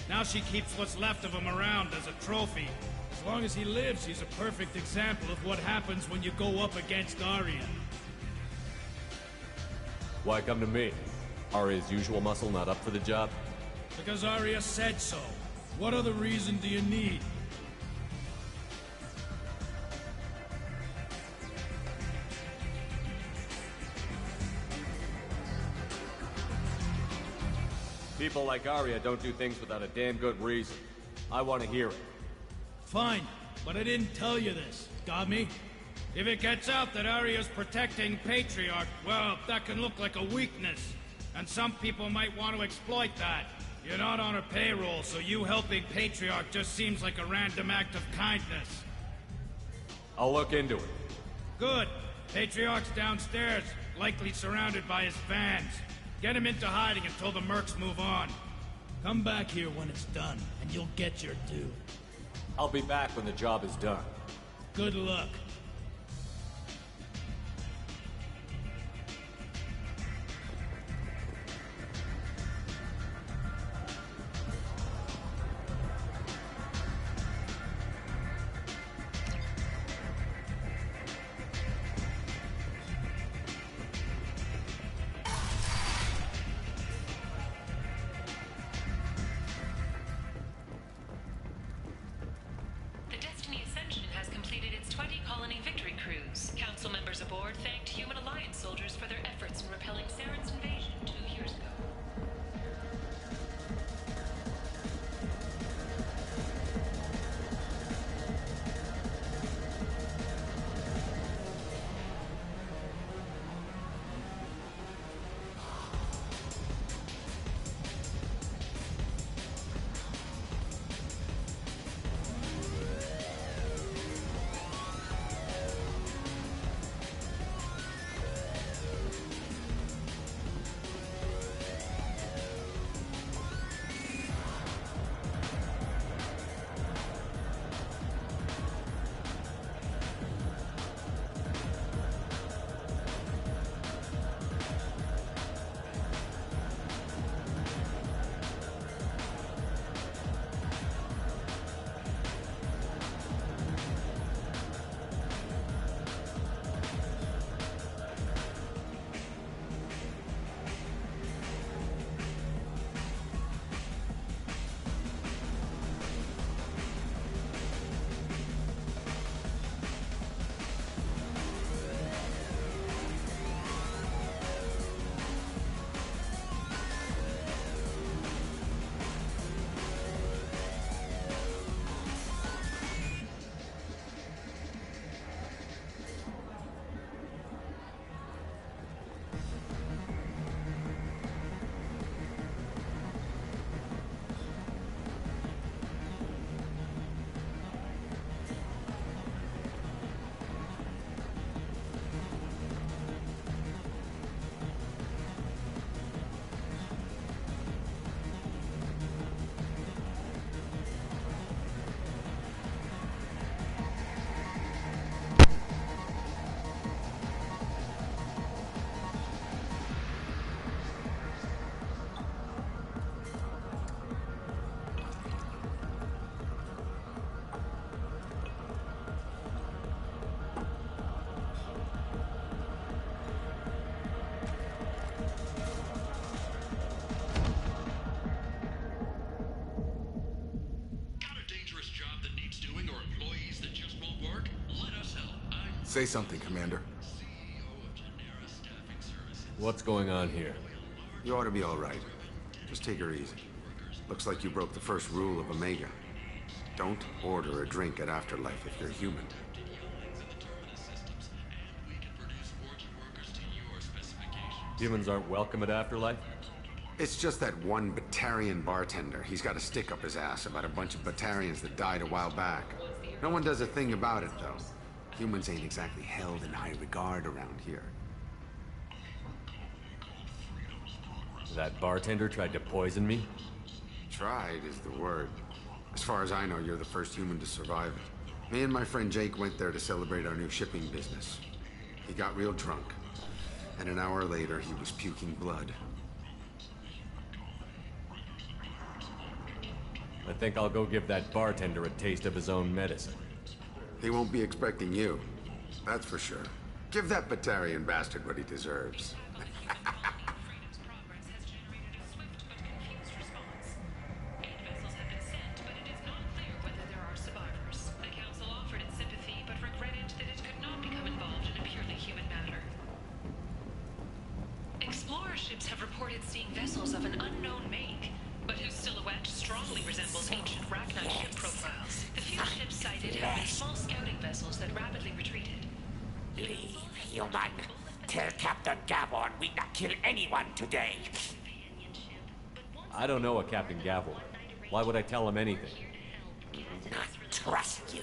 Now she keeps what's left of him around as a trophy. As long as he lives, he's a perfect example of what happens when you go up against Aria. Why come to me? Aria's usual muscle not up for the job? Because Aria said so. What other reason do you need? People like Aria don't do things without a damn good reason. I want to hear it. Fine, but I didn't tell you this. Got me? If it gets out that Aria's protecting Patriarch, well, that can look like a weakness. And some people might want to exploit that. You're not on her payroll, so you helping Patriarch just seems like a random act of kindness. I'll look into it. Good. Patriarch's downstairs, likely surrounded by his fans. Get him into hiding until the mercs move on. Come back here when it's done, and you'll get your due. I'll be back when the job is done. Good luck. The Destiny Ascension has completed its 20-colony victory cruise. Council members aboard thanked Human Alliance soldiers for their efforts in repelling Saren's invasion 2 years ago. Say something, Commander. What's going on here? You ought to be all right. Just take her easy. Looks like you broke the first rule of Omega. Don't order a drink at Afterlife if you're human. Humans aren't welcome at Afterlife? It's just that one Batarian bartender. He's got a stick up his ass about a bunch of Batarians that died a while back. No one does a thing about it, though. Humans ain't exactly held in high regard around here. That bartender tried to poison me? Tried is the word. As far as I know, you're the first human to survive it. Me and my friend Jake went there to celebrate our new shipping business. He got real drunk, and an hour later he was puking blood. I think I'll go give that bartender a taste of his own medicine. He won't be expecting you. That's for sure. Give that Batarian bastard what he deserves. Explorer ships have reported seeing vessels of an unknown make, but whose silhouette strongly resembles ancient Ragnar ship profiles. The few ships sighted have been small scouting vessels that rapidly retreated. Leave, human. Tell Captain Gavon we not kill anyone today. I don't know a Captain Gavon. Why would I tell him anything? Not trust you.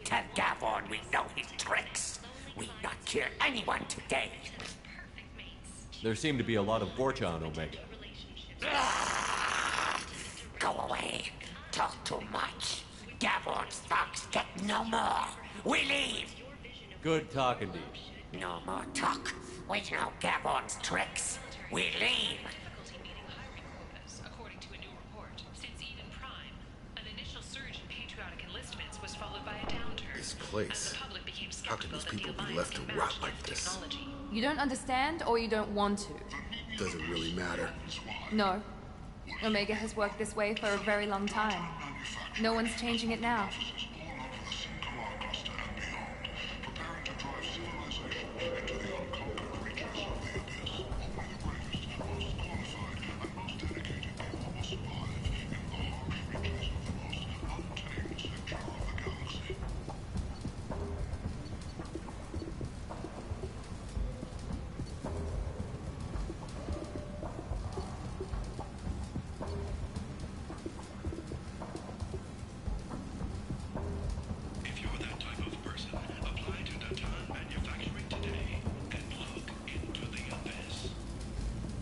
Tell Gavon we know his tricks. We not kill anyone today. There seem to be a lot of Vorcha on Omega. Go away. Talk too much. Gavon's thugs get no more. We leave. Good talking to you. No more talk. We know Gavon's tricks. We leave. According to a new report, since Eden Prime, an initial surge in patriotic enlistments was followed by a downturn. This place. How can these people be left to rot like this? You don't understand or you don't want to? Doesn't really matter. No. Omega has worked this way for a very long time. No one's changing it now.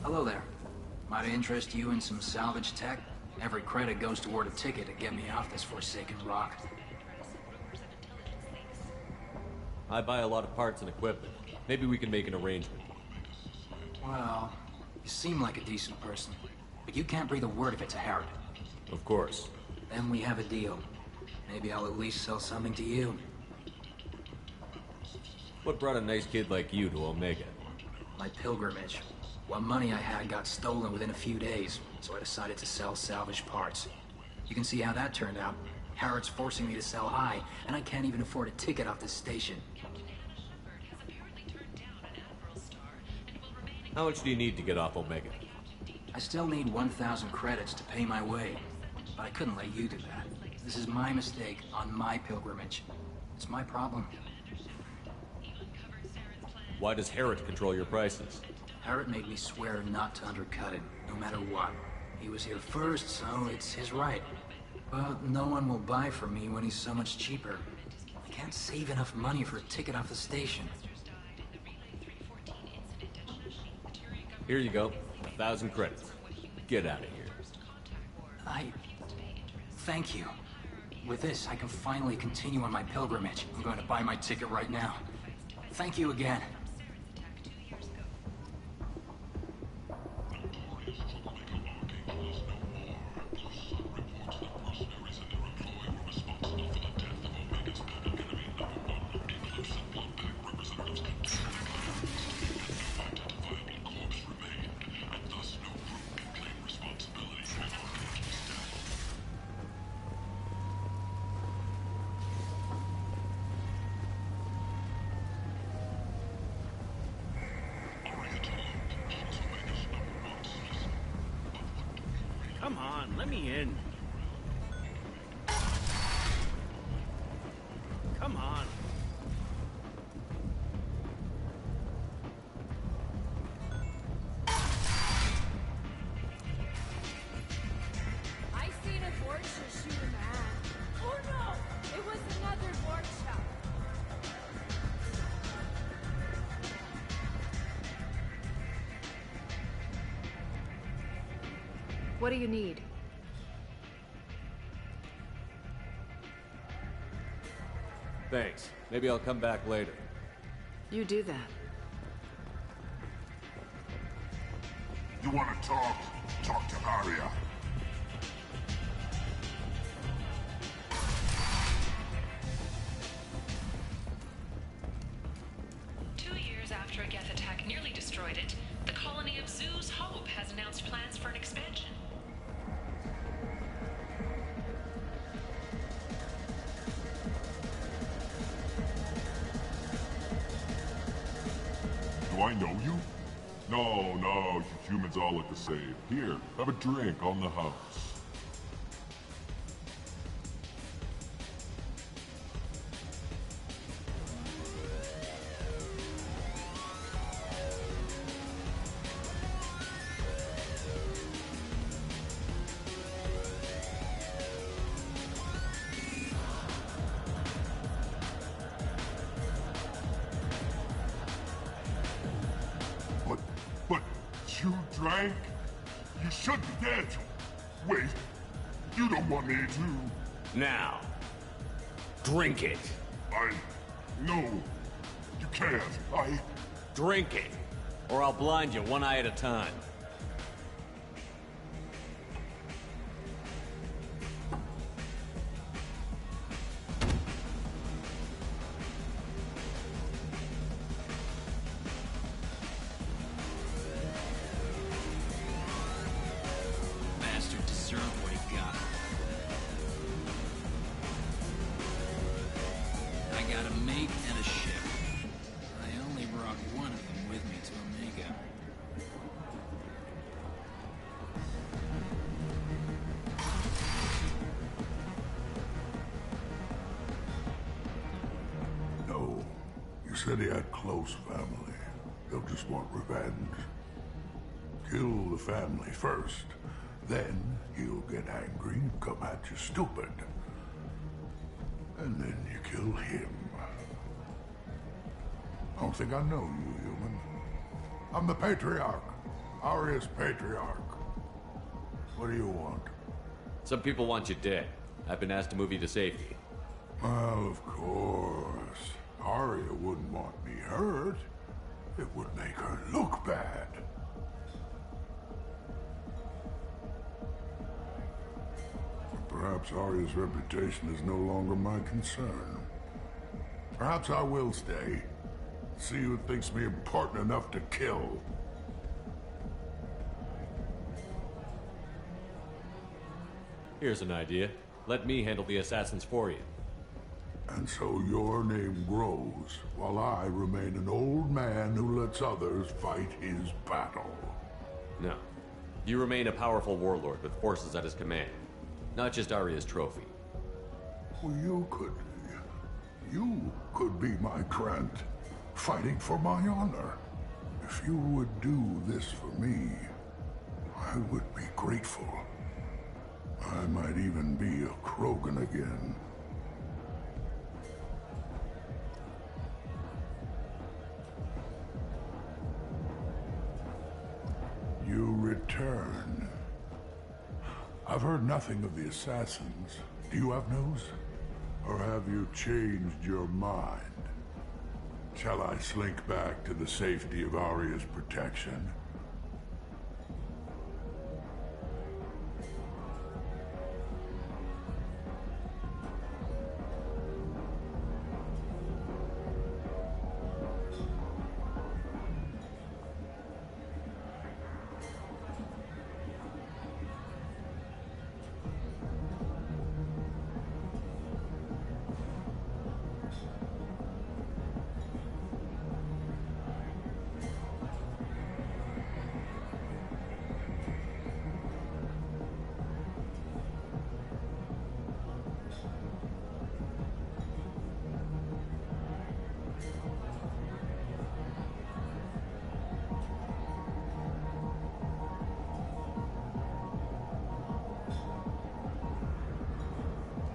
Hello there. Might I interest you in some salvage tech? Every credit goes toward a ticket to get me off this forsaken rock. I buy a lot of parts and equipment. Maybe we can make an arrangement. Well, you seem like a decent person, but you can't breathe a word if it's a Harrod. Of course. Then we have a deal. Maybe I'll at least sell something to you. What brought a nice kid like you to Omega? My pilgrimage. What money I had got stolen within a few days, so I decided to sell salvage parts. You can see how that turned out. Harrod's forcing me to sell high, and I can't even afford a ticket off this station. How much do you need to get off Omega? I still need 1,000 credits to pay my way, but I couldn't let you do that. This is my mistake on my pilgrimage. It's my problem. Why does Harrod control your prices? Harrod made me swear not to undercut it, no matter what. He was here first, so it's his right. But no one will buy from me when he's so much cheaper. I can't save enough money for a ticket off the station. Here you go. 1,000 credits. Get out of here. Thank you. With this, I can finally continue on my pilgrimage. I'm going to buy my ticket right now. Thank you again. Come on, let me in. Come on. I seen a Borgia shoot a man. Oh no! It was another Borgia. What do you need? Thanks. Maybe I'll come back later. You do that. You want to talk? Talk to Arya. After a Geth attack nearly destroyed it, the colony of Zoo's Hope has announced plans for an expansion. Do I know you? No, you humans all look the same. Here, have a drink on the house. But you drank? You should be dead. Wait, you don't want me to... Now, Drink it. No. You can't. Drink it, or I'll blind you one eye at a time. Bastard deserved what he got. I got a mate and a ship. I only brought one of them with me to Omega. No. You said he had close family. They'll just want revenge. Kill the family first. Then he'll get angry and come at you stupid. And then you kill him. I don't think I know you, human. I'm the Patriarch. Arius Patriarch. What do you want? Some people want you dead. I've been asked to move you to safety. Well, of course. Arya wouldn't want me hurt. It would make her look bad. But perhaps Arya's reputation is no longer my concern. Perhaps I will stay. See who thinks me important enough to kill. Here's an idea. Let me handle the assassins for you. And so your name grows, while I remain an old man who lets others fight his battle. No. You remain a powerful warlord with forces at his command. Not just Arya's trophy. Well, you could be my Grant, fighting for my honor. If you would do this for me, I would be grateful. I might even be a Krogan again. You return. I've heard nothing of the assassins. Do you have news? Or have you changed your mind? Shall I slink back to the safety of Arya's protection?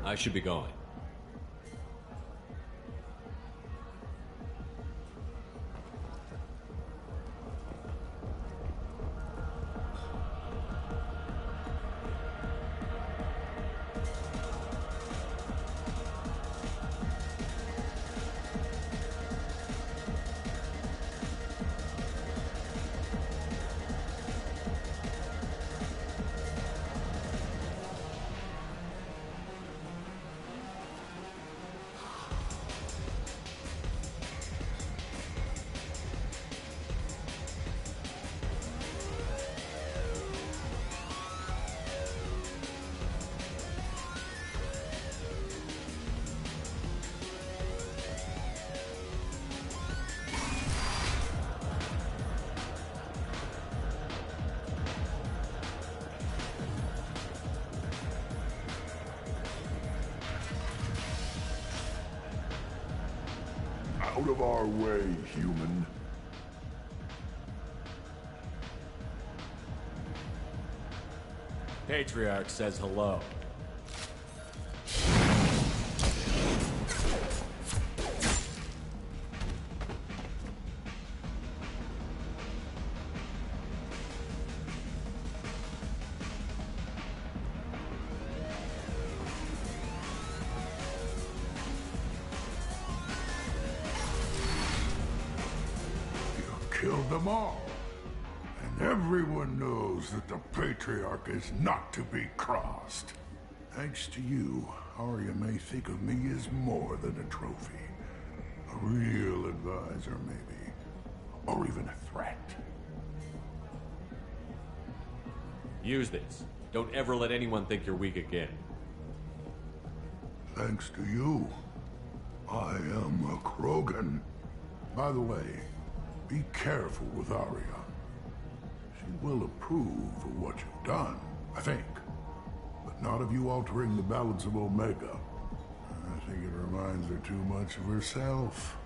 I should be going. Out of our way, human. Patriarch says hello. them all. And everyone knows that the Patriarch is not to be crossed. Thanks to you, Arya may think of me as more than a trophy. A real advisor, maybe. Or even a threat. Use this. Don't ever let anyone think you're weak again. Thanks to you, I am a Krogan. By the way, be careful with Arya. She will approve of what you've done, I think. But not of you altering the balance of Omega. I think it reminds her too much of herself.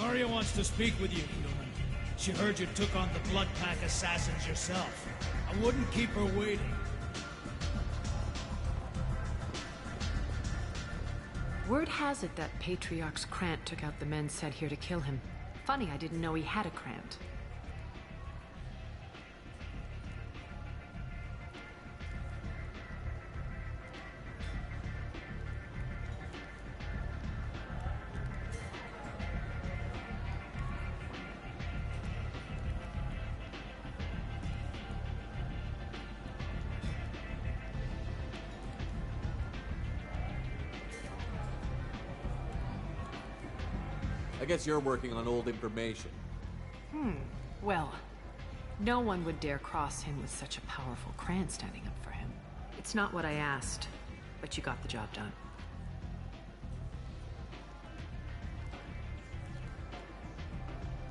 Arya wants to speak with you, human. She heard you took on the Blood Pack assassins yourself. I wouldn't keep her waiting. Word has it that Patriarch's Krant took out the men sent here to kill him. Funny, I didn't know he had a Krant. I guess you're working on old information. Well, no one would dare cross him with such a powerful Krant standing up for him. It's not what I asked, but you got the job done.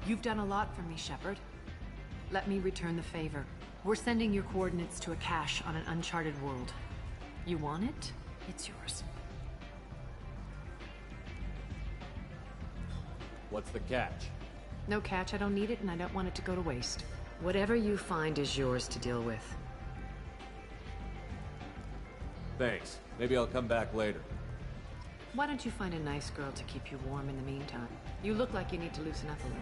You've done a lot for me, Shepard. Let me return the favor. We're sending your coordinates to a cache on an uncharted world. You want it? It's yours. What's the catch? No catch, I don't need it, and I don't want it to go to waste. Whatever you find is yours to deal with. Thanks. Maybe I'll come back later. Why don't you find a nice girl to keep you warm in the meantime? You look like you need to loosen up a little.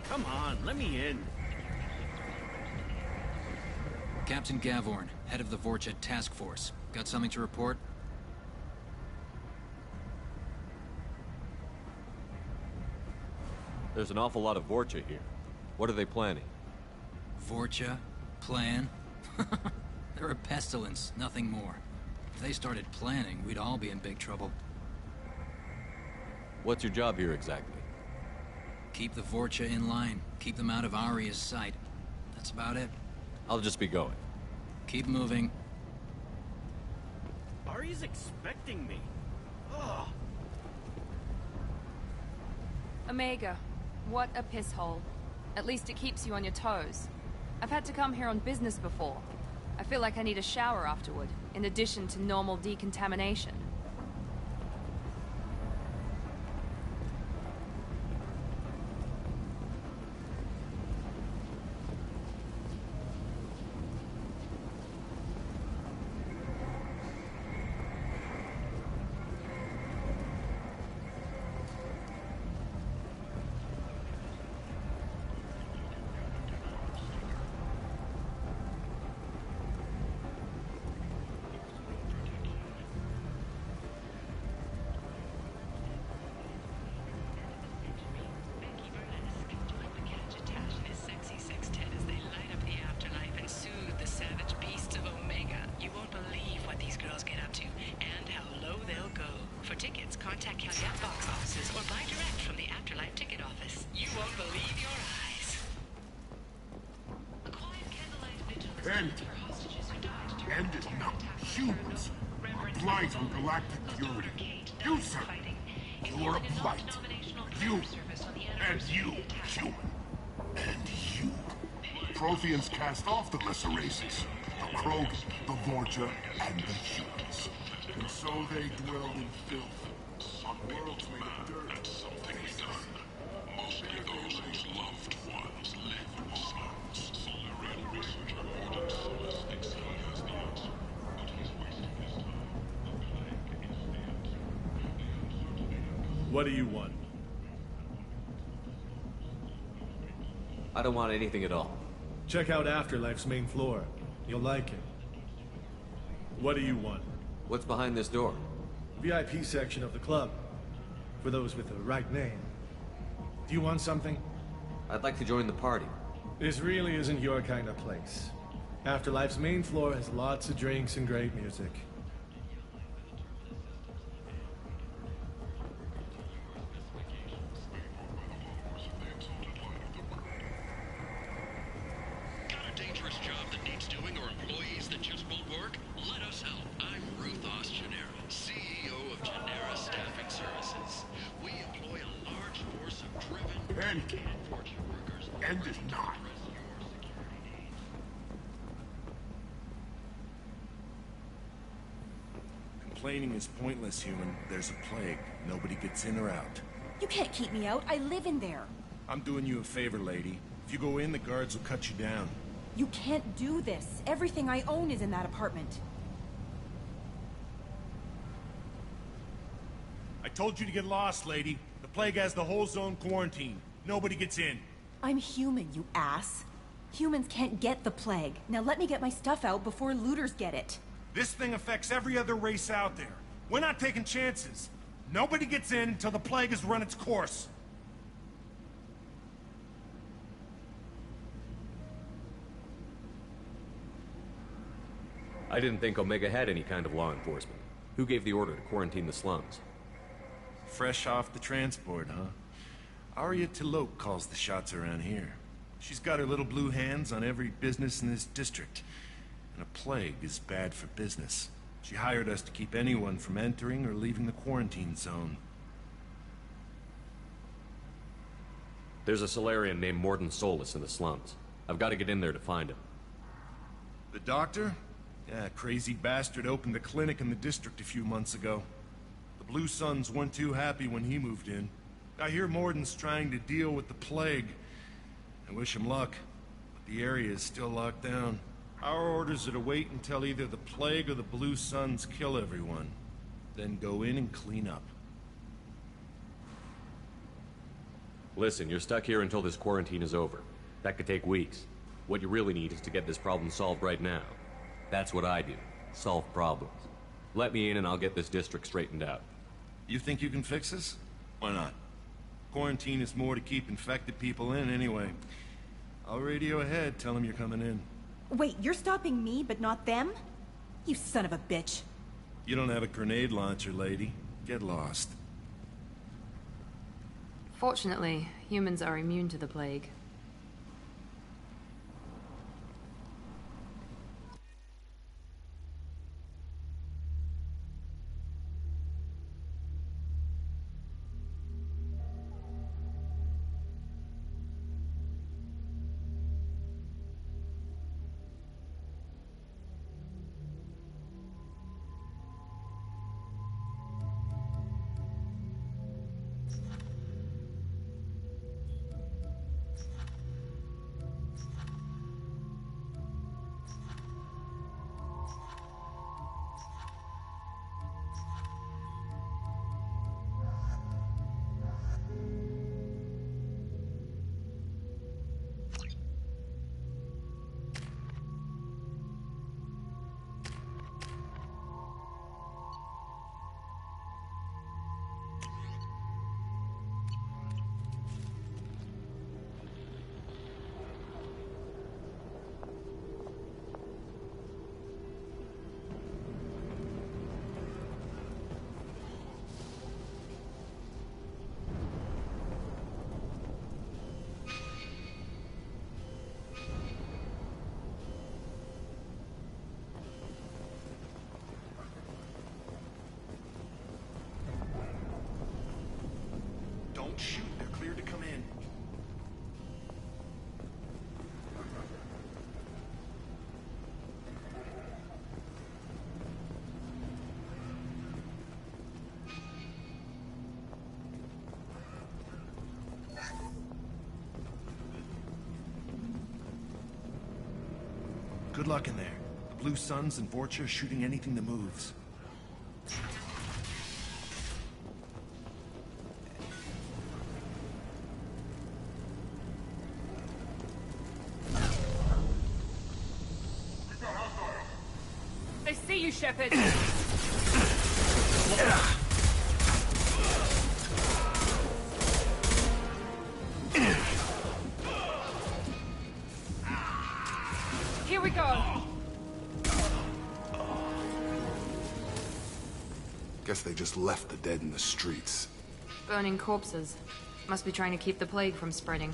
Come on, let me in. Captain Gavorn, head of the Vorchet Task Force. Got something to report? There's an awful lot of Vorcha here. What are they planning? Vorcha? Plan? They're a pestilence, nothing more. If they started planning, we'd all be in big trouble. What's your job here exactly? Keep the Vorcha in line. Keep them out of Arya's sight. That's about it. I'll just be going. Keep moving. Arya's expecting me. Ugh. Omega, what a piss hole. At least it keeps you on your toes. I've had to come here on business before. I feel like I need a shower afterward, in addition to normal decontamination. End. End is not humans. A blight on galactic purity. You, sir. You are a blight. You. And you, human. And you. Protheans cast off the lesser races. The Krogan, the Vorja, and the humans. And so they dwelled in filth. On worlds made of dirt. They done. Mostly those whose loved ones live in slums. What do you want? I don't want anything at all. Check out Afterlife's main floor. You'll like it. What do you want? What's behind this door? VIP section of the club. For those with the right name. Do you want something? I'd like to join the party. This really isn't your kind of place. Afterlife's main floor has lots of drinks and great music. End is not. Complaining is pointless, human. There's a plague. Nobody gets in or out. You can't keep me out. I live in there. I'm doing you a favor, lady. If you go in, the guards will cut you down. You can't do this. Everything I own is in that apartment. I told you to get lost, lady. The plague has the whole zone quarantined. Nobody gets in. I'm human, you ass. Humans can't get the plague. Now let me get my stuff out before looters get it. This thing affects every other race out there. We're not taking chances. Nobody gets in until the plague has run its course. I didn't think Omega had any kind of law enforcement. Who gave the order to quarantine the slums? Fresh off the transport, huh? Arya Tilok calls the shots around here. She's got her little blue hands on every business in this district. And a plague is bad for business. She hired us to keep anyone from entering or leaving the quarantine zone. There's a Solarian named Morden Solus in the slums. I've got to get in there to find him. The doctor? Yeah, crazy bastard opened a clinic in the district a few months ago. The Blue Suns weren't too happy when he moved in. I hear Morden's trying to deal with the plague. I wish him luck, but the area is still locked down. Our orders are to wait until either the plague or the Blue Suns kill everyone. Then go in and clean up. Listen, you're stuck here until this quarantine is over. That could take weeks. What you really need is to get this problem solved right now. That's what I do. Solve problems. Let me in and I'll get this district straightened out. You think you can fix this? Why not? Quarantine is more to keep infected people in anyway. I'll radio ahead, tell them you're coming in. Wait, you're stopping me, but not them? You son of a bitch. You don't have a grenade launcher, lady. Get lost. Fortunately, humans are immune to the plague. Good luck in there. The Blue Suns and Vorcha are shooting anything that moves. They see you, Shepard! Here we go! Guess they just left the dead in the streets. Burning corpses. Must be trying to keep the plague from spreading.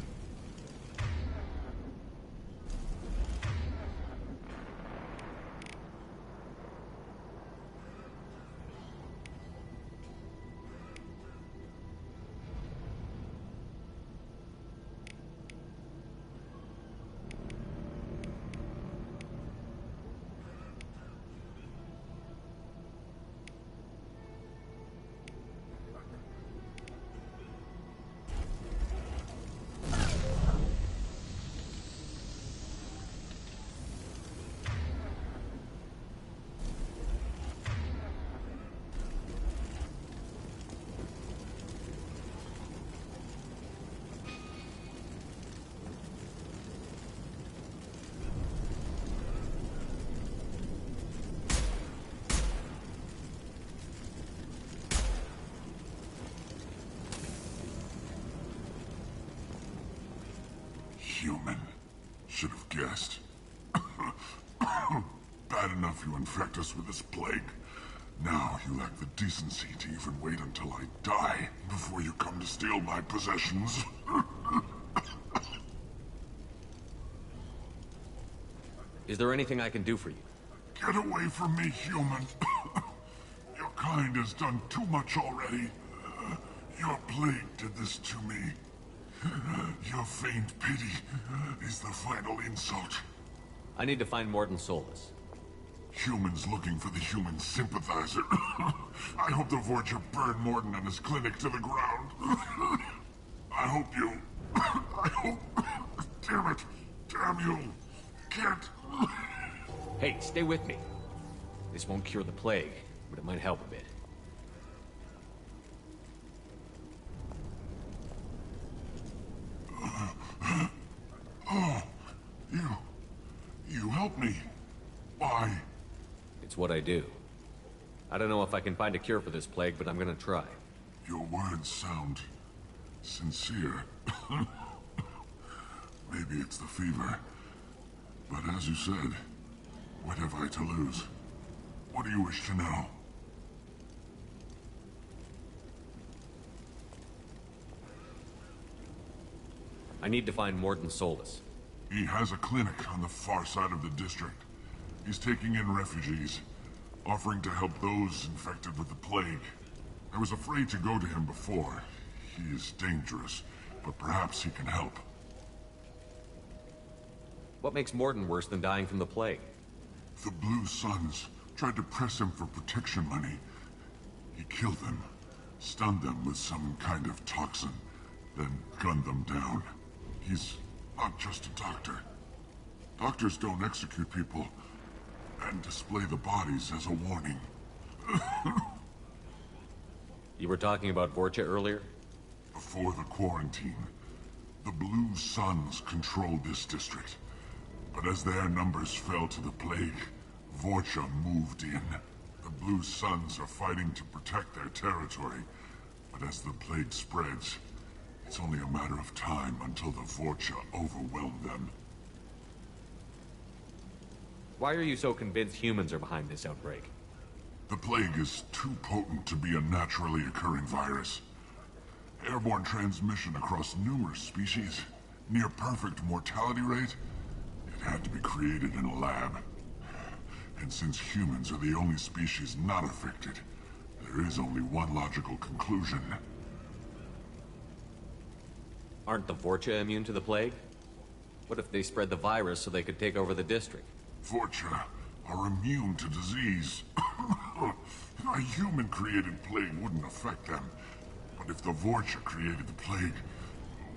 Human. Should have guessed. Bad enough you infect us with this plague. Now you lack the decency to even wait until I die before you come to steal my possessions. Is there anything I can do for you? Get away from me, human. Your kind has done too much already. Your plague did this to me. Your faint pity is the final insult. I need to find Morton Solus. Humans looking for the human sympathizer. I hope the Vorcha burn Morton and his clinic to the ground. I hope you... I hope... Damn it! Damn you! Can't... Hey, stay with me. This won't cure the plague, but it might help a bit. Oh, you helped me. Why? It's what I do. I don't know if I can find a cure for this plague, but I'm gonna try. Your words sound sincere. Maybe it's the fever. But as you said, what have I to lose? What do you wish to know? I need to find Morton Solus. He has a clinic on the far side of the district. He's taking in refugees, offering to help those infected with the plague. I was afraid to go to him before. He is dangerous, but perhaps he can help. What makes Morton worse than dying from the plague? The Blue Suns tried to press him for protection money. He killed them, stunned them with some kind of toxin, then gunned them down. He's not just a doctor. Doctors don't execute people and display the bodies as a warning. You were talking about Vorcha earlier? Before the quarantine, the Blue Suns controlled this district. But as their numbers fell to the plague, Vorcha moved in. The Blue Suns are fighting to protect their territory. But as the plague spreads, it's only a matter of time until the Vorcha overwhelm them. Why are you so convinced humans are behind this outbreak? The plague is too potent to be a naturally occurring virus. Airborne transmission across numerous species, near perfect mortality rate. It had to be created in a lab. And since humans are the only species not affected, there is only one logical conclusion. Aren't the Vorcha immune to the plague? What if they spread the virus so they could take over the district? Vorcha are immune to disease. A human-created plague wouldn't affect them. But if the Vorcha created the plague,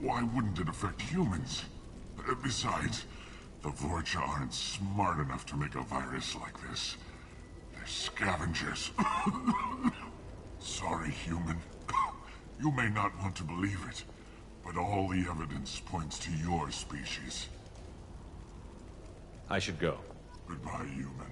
why wouldn't it affect humans? Besides, The Vorcha aren't smart enough to make a virus like this. They're scavengers. Sorry, human. You may not want to believe it, but all the evidence points to your species. I should go. Goodbye, human.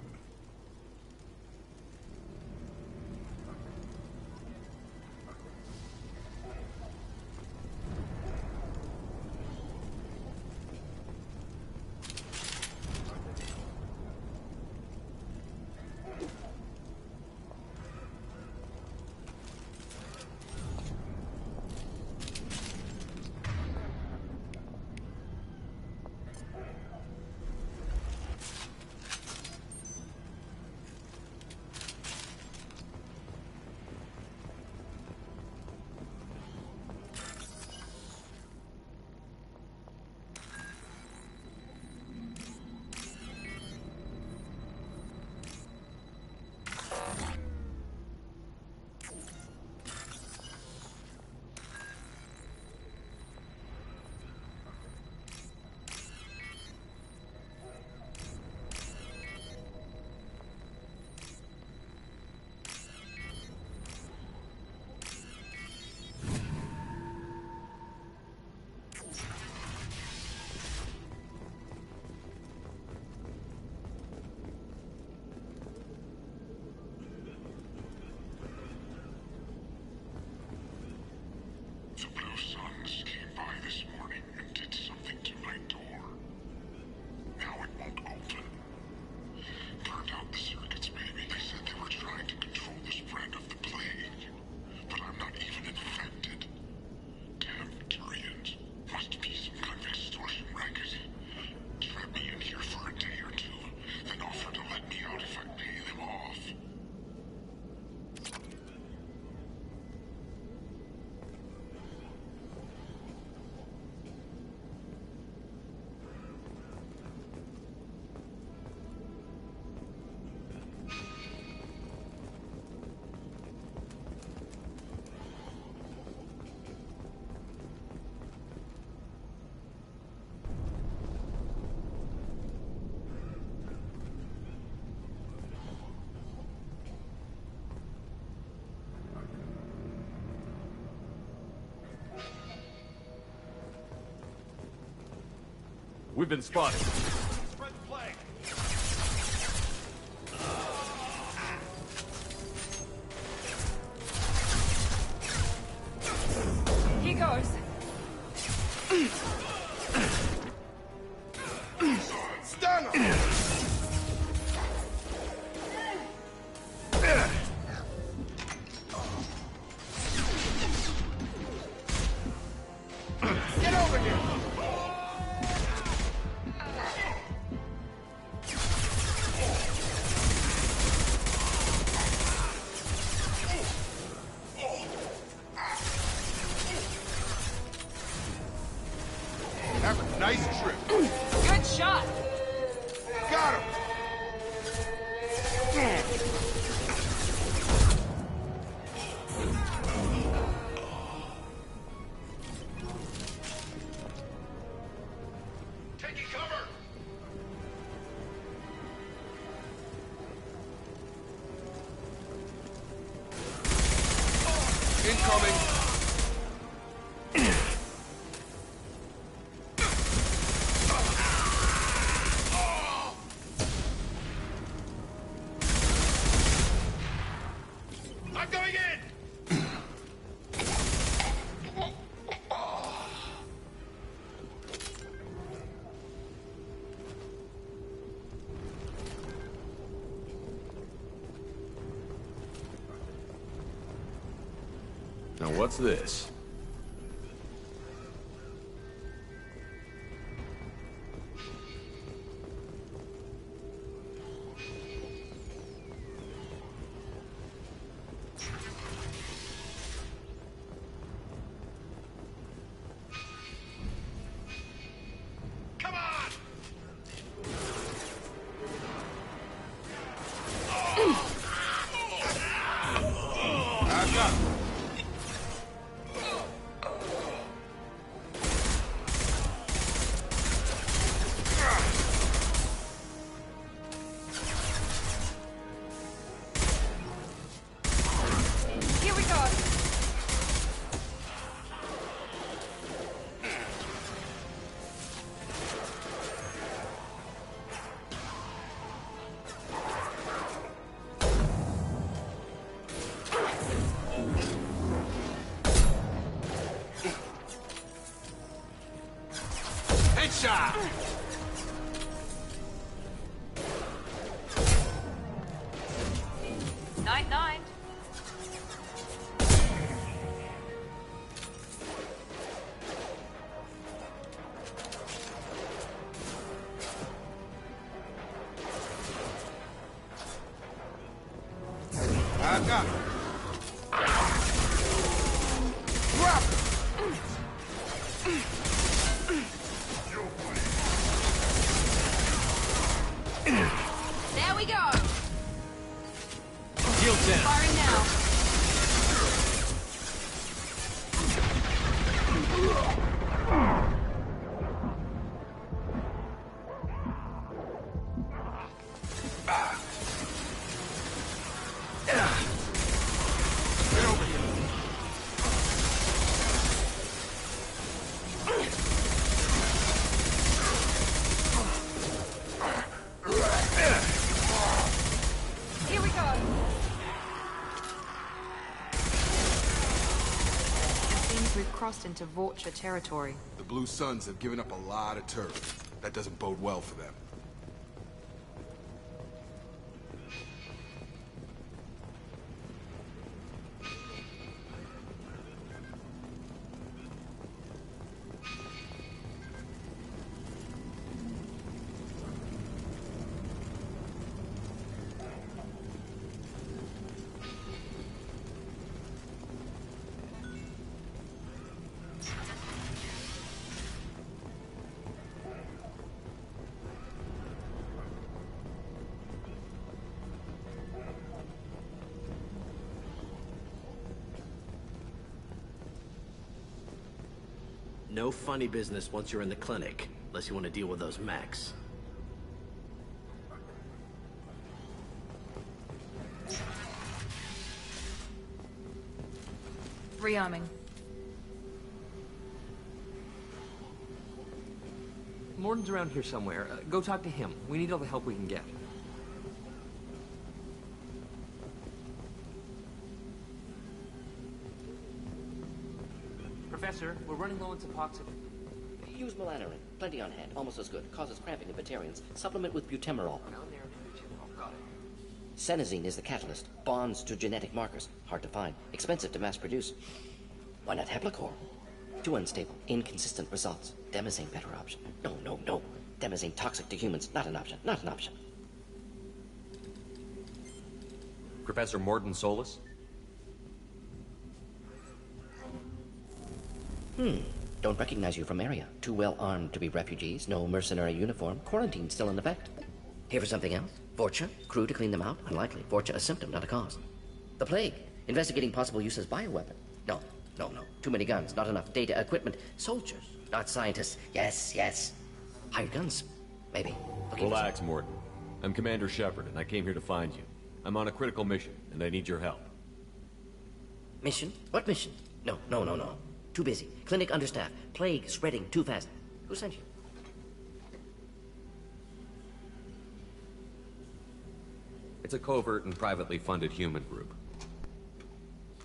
The Blue Suns came by this morning and did something to my door. Now it won't open. Turned out the circuits, maybe. They said they were trying to control the spread of the plague. But I'm not even infected. Damn Turians. Must be some kind of extortion racket. Trap me in here for a day or two, then offer to let me out if I pay them off. We've been spotted. Here goes. Stand up! Get over here. Have a nice trip. Good shot. Got him! Taking cover! Incoming! I'm going in! Now what's this? Come on! Back up! Headshot! Night, night. I got it. Drop it. There we go. Shield down. Firing now. Here we go. It seems we've crossed into Vorcha territory. The Blue Suns have given up a lot of turf. That doesn't bode well for them. No funny business once you're in the clinic, unless you want to deal with those mechs. Rearming. Morton's around here somewhere. Go talk to him. We need all the help we can get. Professor, we're running low on Suboxone. Use melanorin. Plenty on hand. Almost as good. Causes cramping in vegetarians. Supplement with butemerol. Senesine is the catalyst. Bonds to genetic markers. Hard to find. Expensive to mass produce. Why not Heplicor? Too unstable. Inconsistent results. Demazane better option. No. Demazane toxic to humans. Not an option. Not an option. Professor Morton Solus? Don't recognize you from area. Too well armed to be refugees. No mercenary uniform. Quarantine still in effect. Here for something else? Vorcha? Crew to clean them out? Unlikely. Vorcha a symptom, not a cause. The plague. Investigating possible use as bioweapon. No. Too many guns. Not enough data, equipment. Soldiers, not scientists. Yes. Hired guns. Maybe. Relax, Morton. I'm Commander Shepard, and I came here to find you. I'm on a critical mission, and I need your help. Mission? What mission? No. Too busy. Clinic understaffed. Plague spreading too fast. Who sent you? It's a covert and privately funded human group.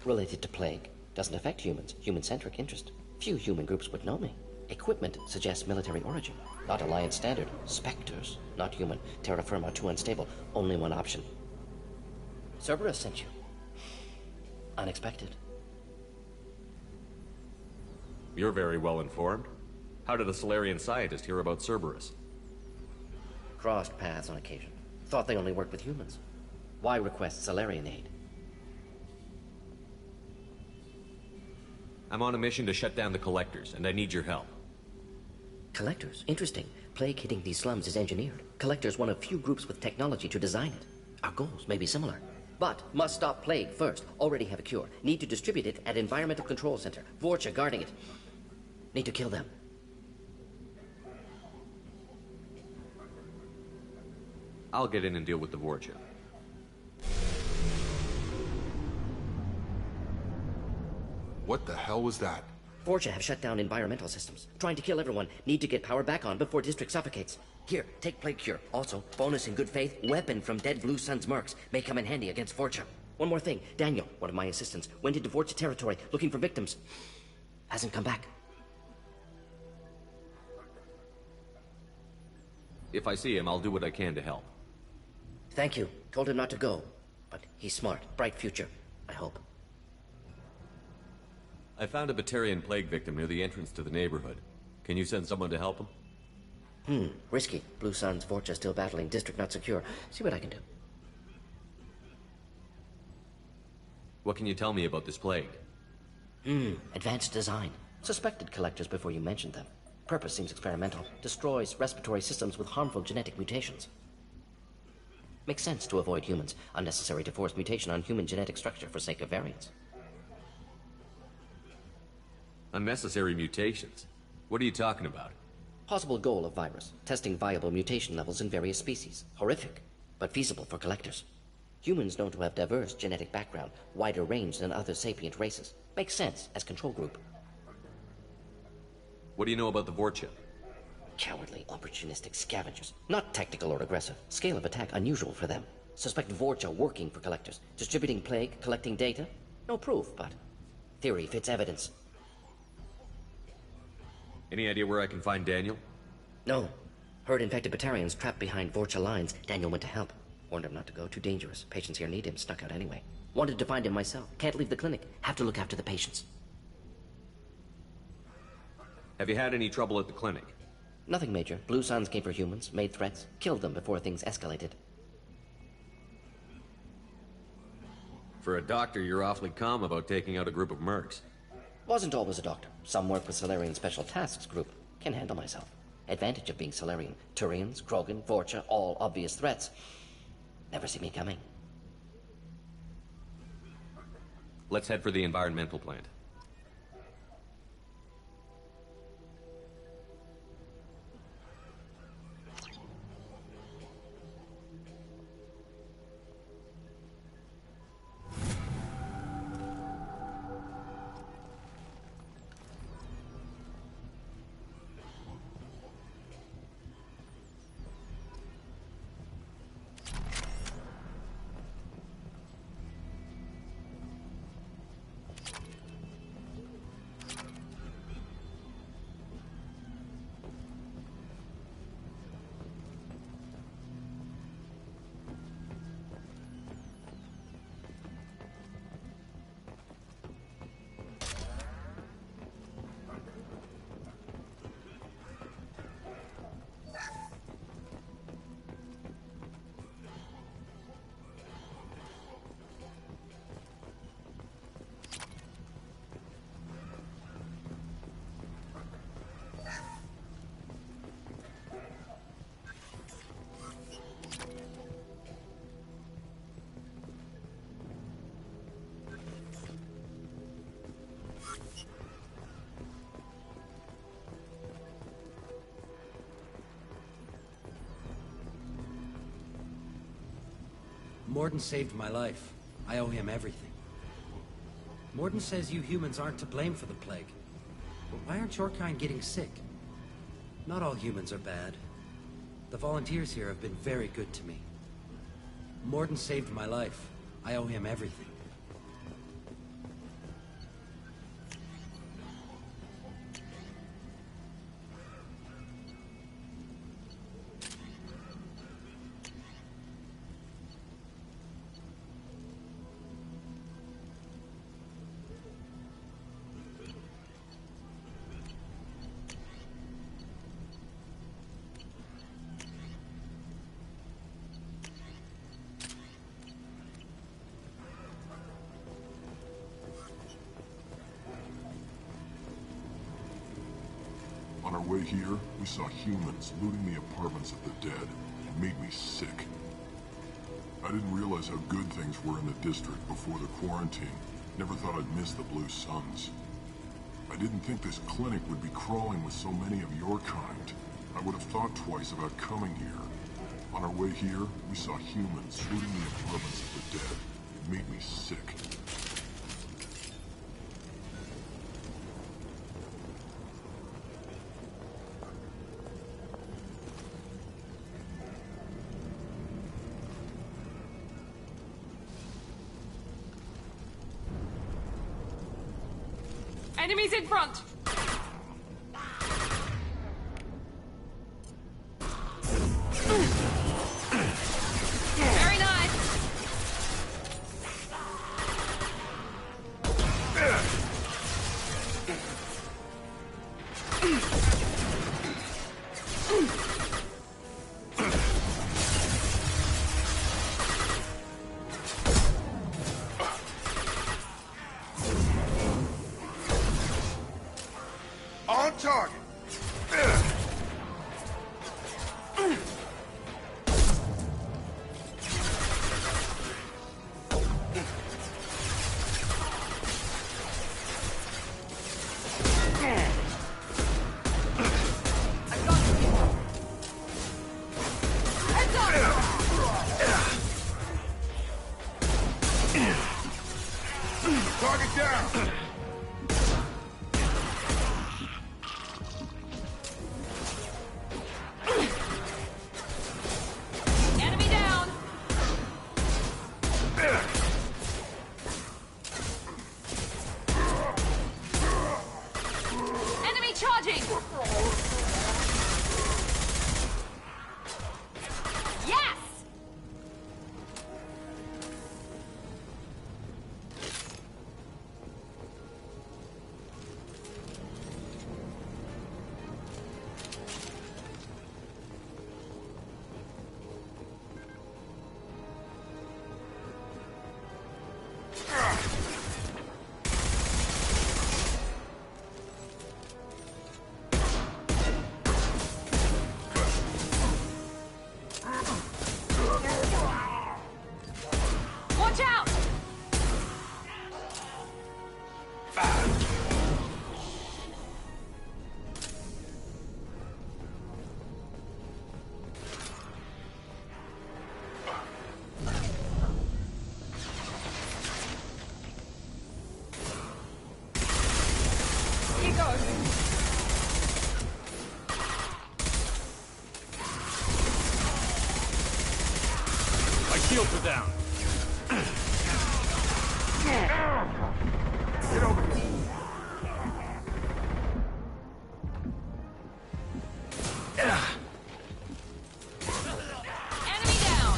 Related to plague. Doesn't affect humans. Human-centric interest. Few human groups would know me. Equipment suggests military origin. Not Alliance standard. Spectres. Not human. Terra firma too unstable. Only one option. Cerberus sent you. Unexpected. You're very well informed. How did a Solarian scientist hear about Cerberus? Crossed paths on occasion. Thought they only worked with humans. Why request Solarian aid? I'm on a mission to shut down the Collectors, and I need your help. Collectors? Interesting. Plague hitting these slums is engineered. Collectors one of few groups with technology to design it. Our goals may be similar. But must stop plague first. Already have a cure. Need to distribute it at Environmental Control Center. Vorcha guarding it. Need to kill them. I'll get in and deal with the Vorcha. What the hell was that? Vorcha have shut down environmental systems. Trying to kill everyone. Need to get power back on before district suffocates. Here, take plague cure. Also, bonus in good faith, weapon from dead Blue Sun's mercs. May come in handy against Vorcha. One more thing. Daniel, one of my assistants, went into Vorcha territory looking for victims. Hasn't come back. If I see him, I'll do what I can to help. Thank you. Told him not to go. But he's smart. Bright future, I hope. I found a Batarian plague victim near the entrance to the neighborhood. Can you send someone to help him? Risky. Blue Sun's Vorcha still battling. District not secure. See what I can do. What can you tell me about this plague? Advanced design. Suspected collectors before you mentioned them. Purpose seems experimental. Destroys respiratory systems with harmful genetic mutations. Makes sense to avoid humans. Unnecessary to force mutation on human genetic structure for sake of variance. Unnecessary mutations? What are you talking about? Possible goal of virus. Testing viable mutation levels in various species. Horrific, but feasible for collectors. Humans known to have diverse genetic background, wider range than other sapient races. Makes sense as control group. What do you know about the Vorcha? Cowardly, opportunistic scavengers. Not tactical or aggressive. Scale of attack unusual for them. Suspect Vorcha working for collectors. Distributing plague, collecting data. No proof, but theory fits evidence. Any idea where I can find Daniel? No. Heard infected Batarians trapped behind Vorcha lines. Daniel went to help. Warned him not to go. Too dangerous. Patients here need him. Snuck out anyway. Wanted to find him myself. Can't leave the clinic. Have to look after the patients. Have you had any trouble at the clinic? Nothing major. Blue Suns came for humans, made threats, killed them before things escalated. For a doctor, you're awfully calm about taking out a group of mercs. Wasn't always a doctor. Some work with Solarian Special Tasks Group. Can handle myself. Advantage of being Solarian. Turians, Krogan, Vorcha, all obvious threats. Never see me coming. Let's head for the environmental plant. Morden saved my life. I owe him everything. Morden says you humans aren't to blame for the plague. But why aren't your kind getting sick? Not all humans are bad. The volunteers here have been very good to me. Morden saved my life. I owe him everything. On our way here, we saw humans looting the apartments of the dead. It made me sick. I didn't realize how good things were in the district before the quarantine. Never thought I'd miss the Blue Suns. I didn't think this clinic would be crawling with so many of your kind. I would have thought twice about coming here. On our way here, we saw humans looting the apartments of the dead. It made me sick. Enemies in front! On target. Target down. Enemy down! Enemy charging! Yes! Watch out! Here goes. My shields are down. Get over here. Enemy down!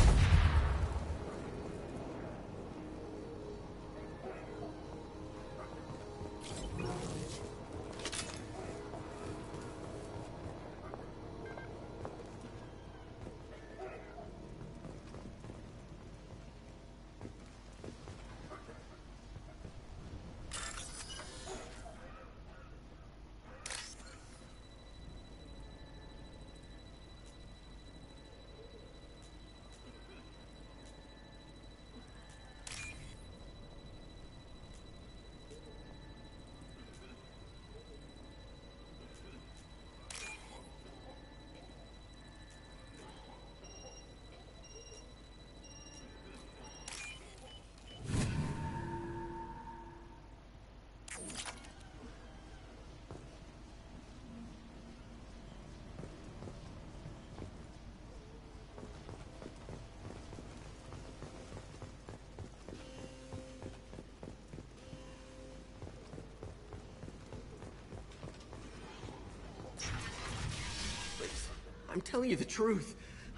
I'm telling you the truth.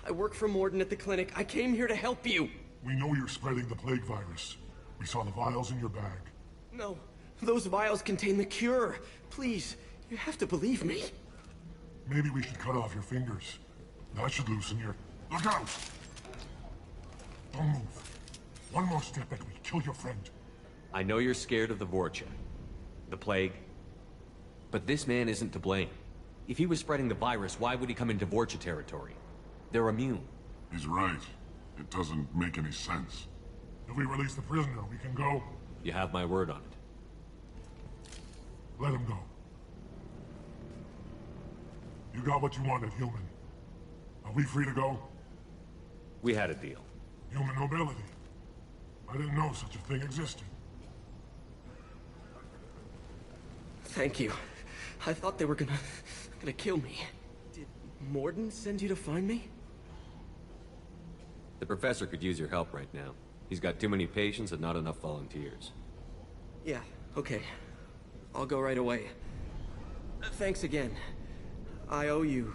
I work for Morden at the clinic. I came here to help you. We know you're spreading the plague virus. We saw the vials in your bag. No, those vials contain the cure. Please, you have to believe me. Maybe we should cut off your fingers. That should loosen your... Look out! Don't move. One more step and we kill your friend. I know you're scared of the Vorcha, the plague, but this man isn't to blame. If he was spreading the virus, why would he come into Vorcha territory? They're immune. He's right. It doesn't make any sense. If we release the prisoner, we can go. You have my word on it. Let him go. You got what you wanted, human. Are we free to go? We had a deal. Human nobility. I didn't know such a thing existed. Thank you. I thought they were gonna kill me. Did Morden send you to find me? The professor could use your help right now. He's got too many patients and not enough volunteers. Yeah, okay. I'll go right away. Thanks again. I owe you...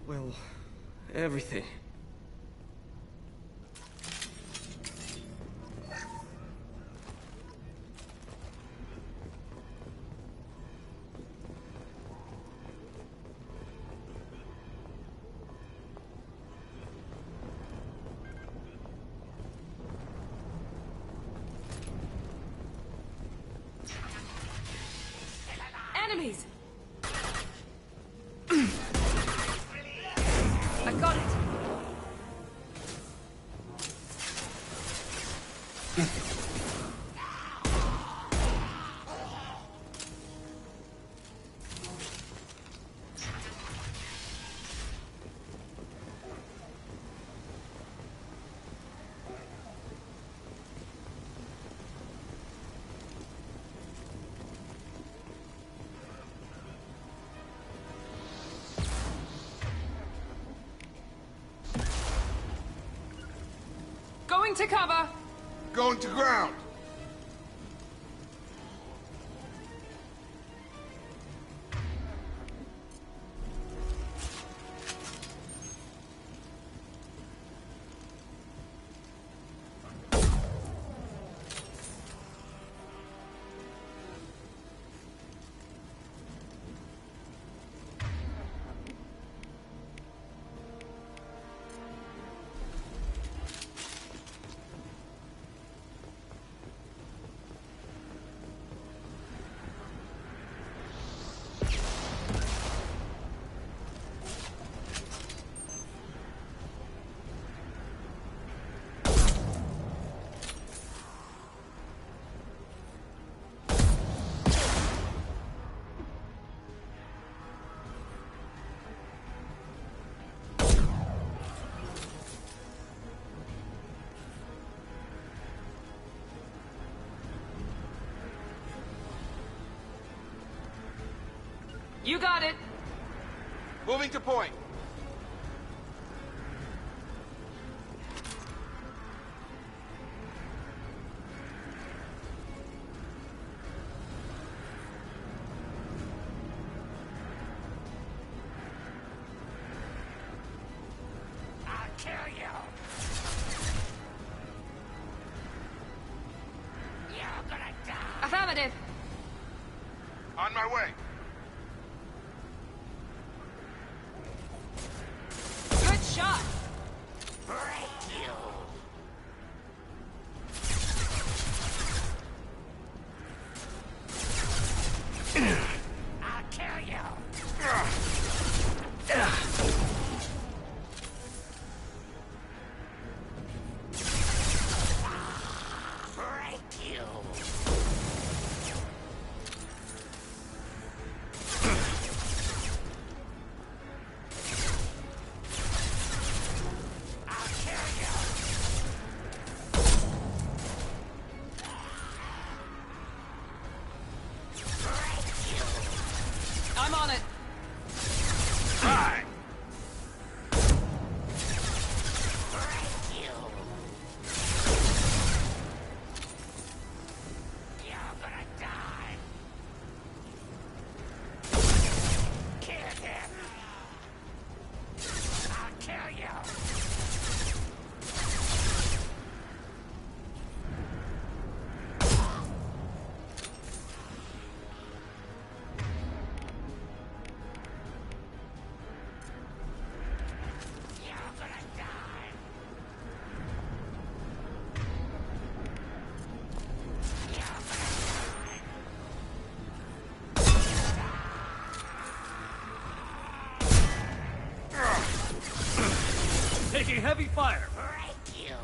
well, everything. Got it. Going to cover. Going to ground. You got it. Moving to point. I'll kill you. You're gonna die. Affirmative. On my way. Good shot. Break you. I'll kill you. Break you. I'll kill you. Break you. I'm on it. Right. Break you. You're gonna die. Kill him. I'll kill you. You're gonna die. You're gonna die. Taking heavy fire. Break you.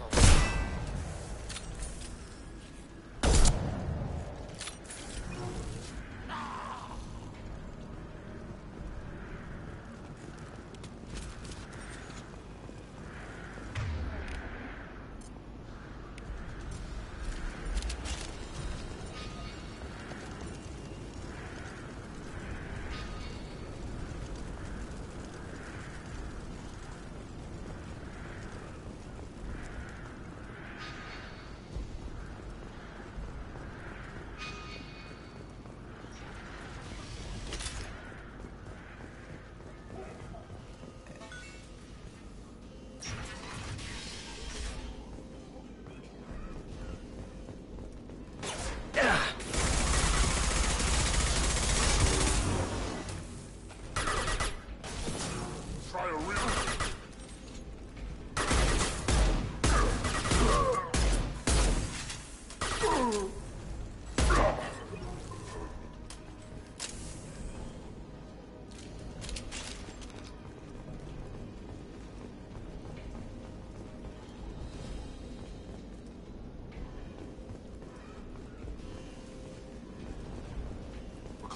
Try a real.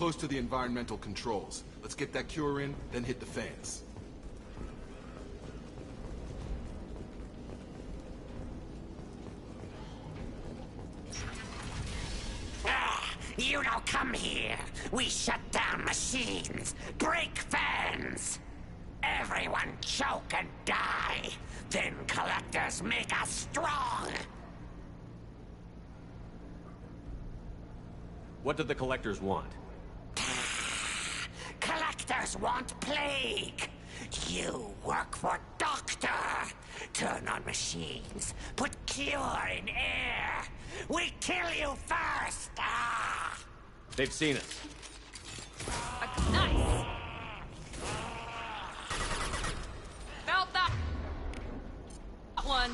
close to the environmental controls. Let's get that cure in, then hit the fans. You don't come here. We shut down machines, break fans. Everyone choke and die. Then collectors make us strong. What do the collectors want? Collectors want plague. You work for Doctor. Turn on machines. Put cure in air. We kill you first. Ah! They've seen us. Nice. Felt that one.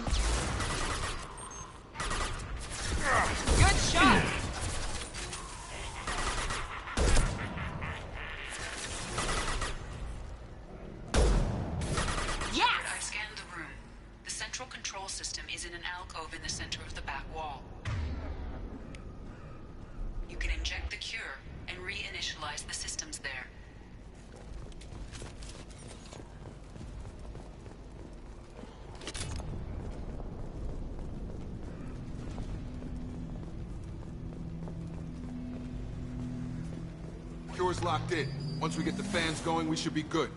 Good shot. I scanned the room. The central control system is in an alcove in the center of the back wall. You can inject the cure and reinitialize the systems there. Cure's locked in. Once we get the fans going, we should be good.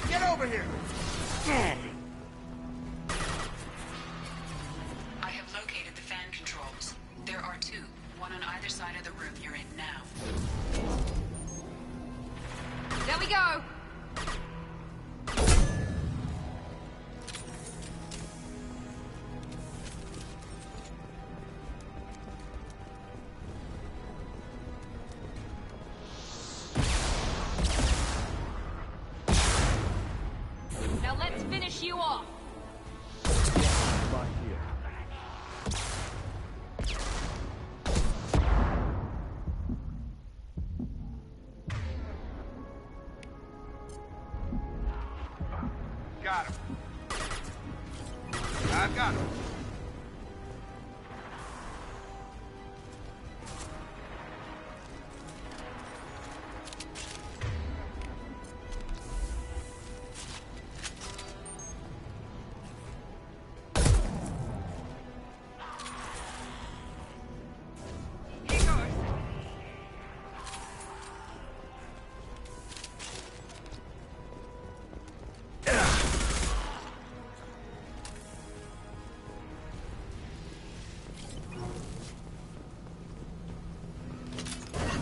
Get over here! I have located the fan controls. There are two, one on either side of the room you're in now. There we go. Now let's finish you off. Got him. I got him.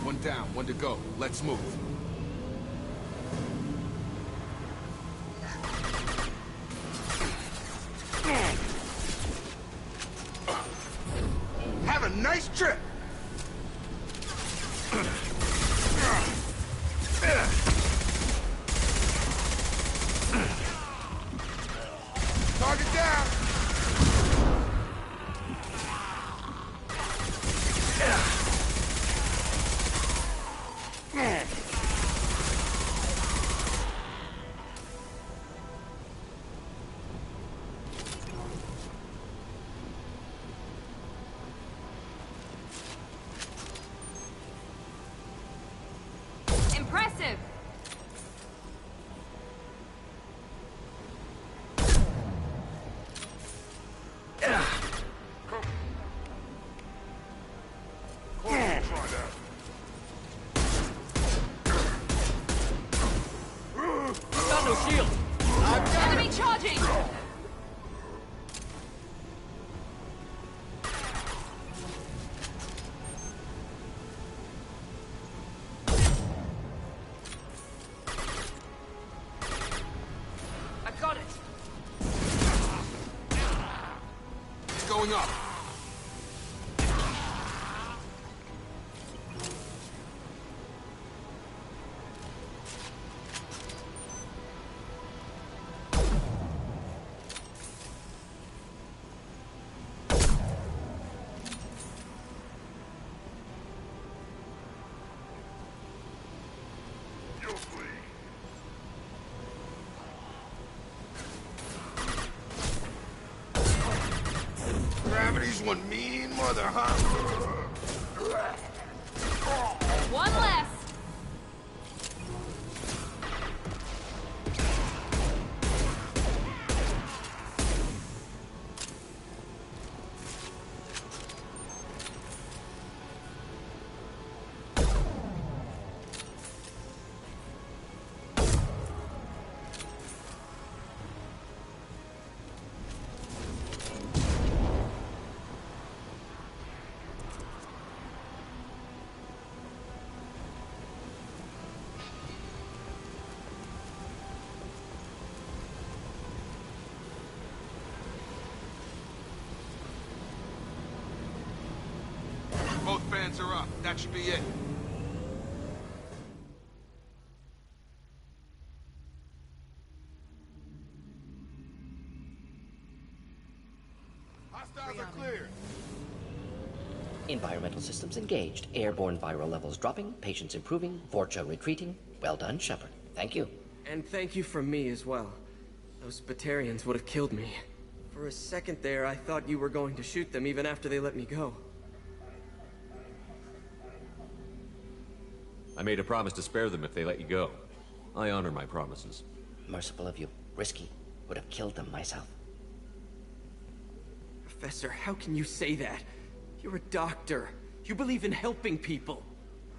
One down, one to go. Let's move. Have a nice trip! Target down! Impressive. Got no shield. Enemy charging. I got it. It's going up. Gravity's one mean mother, huh? That should be it. Hostiles are clear. Environmental systems engaged. Airborne viral levels dropping. Patients improving. Vorcha retreating. Well done, Shepard. Thank you. And thank you from me as well. Those Batarians would have killed me. For a second there, I thought you were going to shoot them even after they let me go. I made a promise to spare them if they let you go. I honor my promises. Merciful of you. Risky. Would have killed them myself. Professor, how can you say that? You're a doctor. You believe in helping people.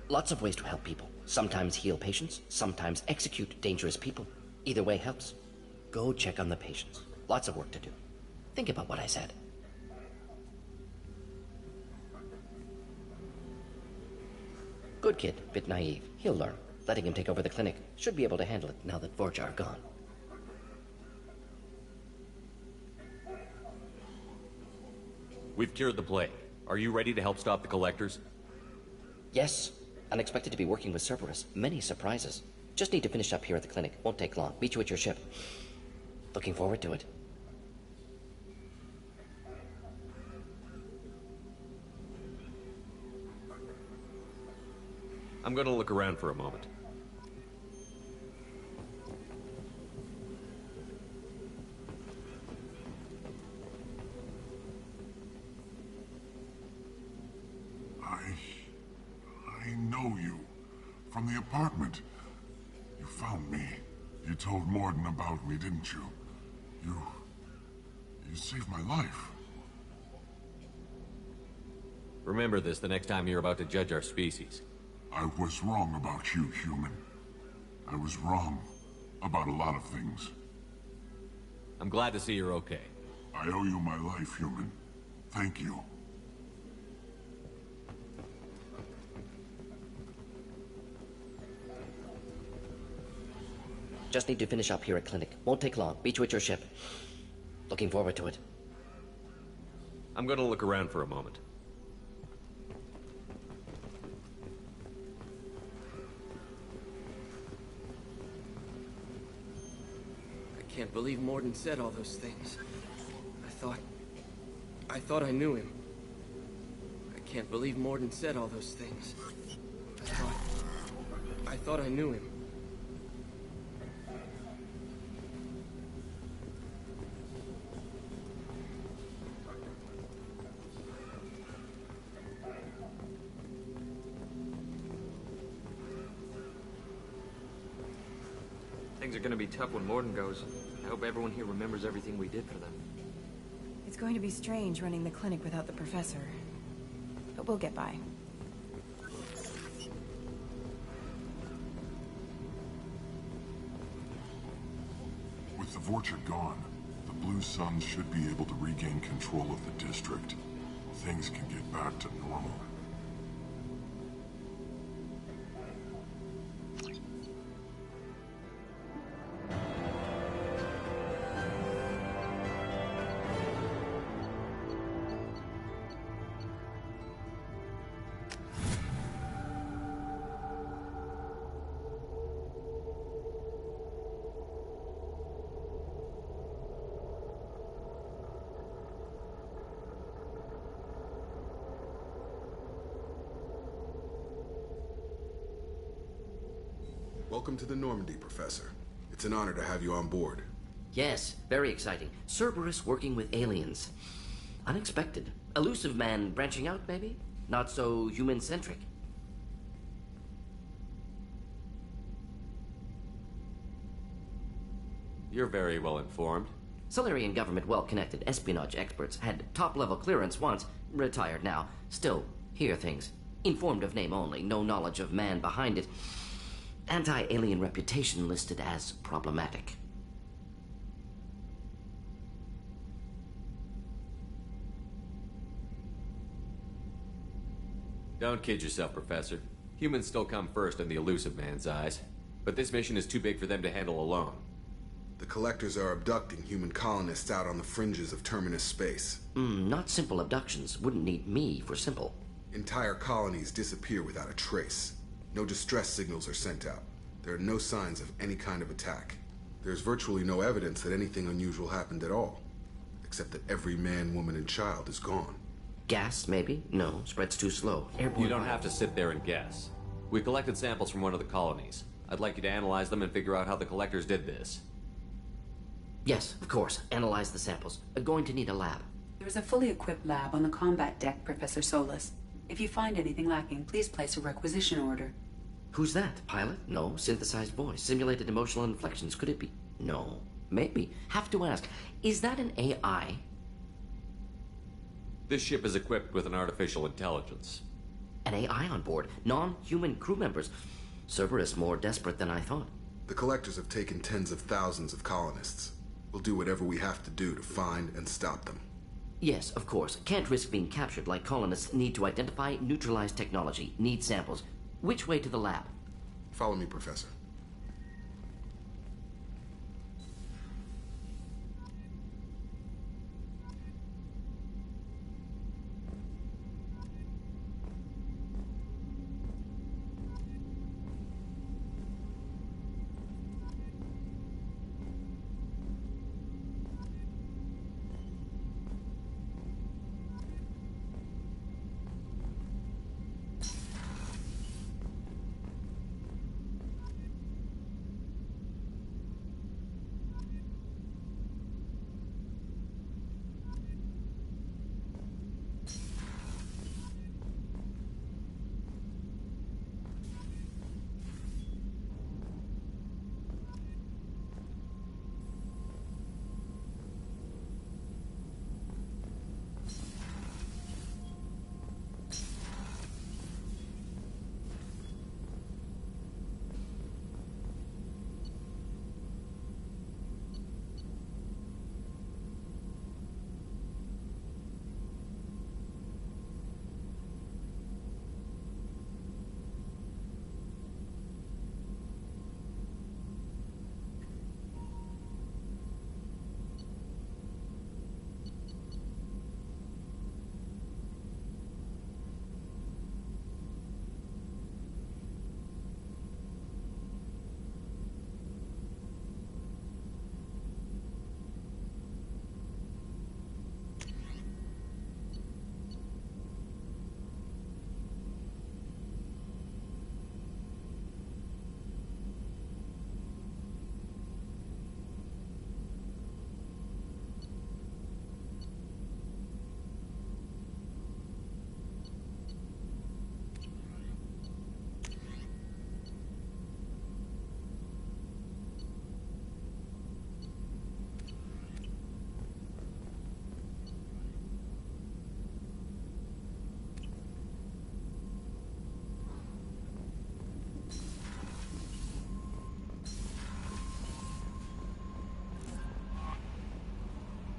Lots of ways to help people. Sometimes heal patients, sometimes execute dangerous people. Either way helps. Go check on the patients. Lots of work to do. Think about what I said. Good kid, bit naive. He'll learn. Letting him take over the clinic. Should be able to handle it now that Vorcha are gone. We've cured the plague. Are you ready to help stop the collectors? Yes. Unexpected to be working with Cerberus. Many surprises. Just need to finish up here at the clinic. Won't take long. Meet you at your ship. Looking forward to it. I'm gonna look around for a moment. I know you. From the apartment. You found me. You told Morden about me, didn't you? You saved my life. Remember this the next time you're about to judge our species. I was wrong about you, human. I was wrong about a lot of things. I'm glad to see you're okay. I owe you my life, human. Thank you. Just need to finish up here at clinic. Won't take long. Meet you at your ship. Looking forward to it. I'm gonna look around for a moment. I can't believe Morden said all those things. I thought I knew him. I can't believe Morden said all those things. I thought I knew him. Things are gonna be tough when Morden goes. I hope everyone here remembers everything we did for them. It's going to be strange running the clinic without the professor. But we'll get by. With the Vorcha gone, the Blue Suns should be able to regain control of the district. Things can get back to normal. Welcome to the Normandy, Professor. It's an honor to have you on board. Yes, very exciting. Cerberus working with aliens. Unexpected. Elusive man branching out, maybe? Not so human-centric. You're very well informed. Solarian government well-connected espionage experts had top-level clearance once, retired now. Still, hear things. Informed of name only, no knowledge of man behind it. Anti-alien reputation listed as problematic. Don't kid yourself, Professor. Humans still come first in the elusive man's eyes. But this mission is too big for them to handle alone. The Collectors are abducting human colonists out on the fringes of Terminus space. Not simple abductions. Wouldn't need me for simple. Entire colonies disappear without a trace. No distress signals are sent out. There are no signs of any kind of attack. There's virtually no evidence that anything unusual happened at all, except that every man, woman, and child is gone. Gas, maybe? No, spread's too slow. Airborne. You don't have to sit there and guess. We collected samples from one of the colonies. I'd like you to analyze them and figure out how the collectors did this. Yes, of course. Analyze the samples. Going to need a lab. There's a fully equipped lab on the combat deck, Professor Solis. If you find anything lacking, please place a requisition order. Who's that? Pilot? No. Synthesized voice. Simulated emotional inflections. Could it be? No. Maybe. Have to ask. Is that an AI? This ship is equipped with an artificial intelligence. An AI on board? Non-human crew members? Cerberus more desperate than I thought. The collectors have taken tens of thousands of colonists. We'll do whatever we have to do to find and stop them. Yes, of course. Can't risk being captured like colonists need to identify, neutralize technology, need samples. Which way to the lab? Follow me, Professor.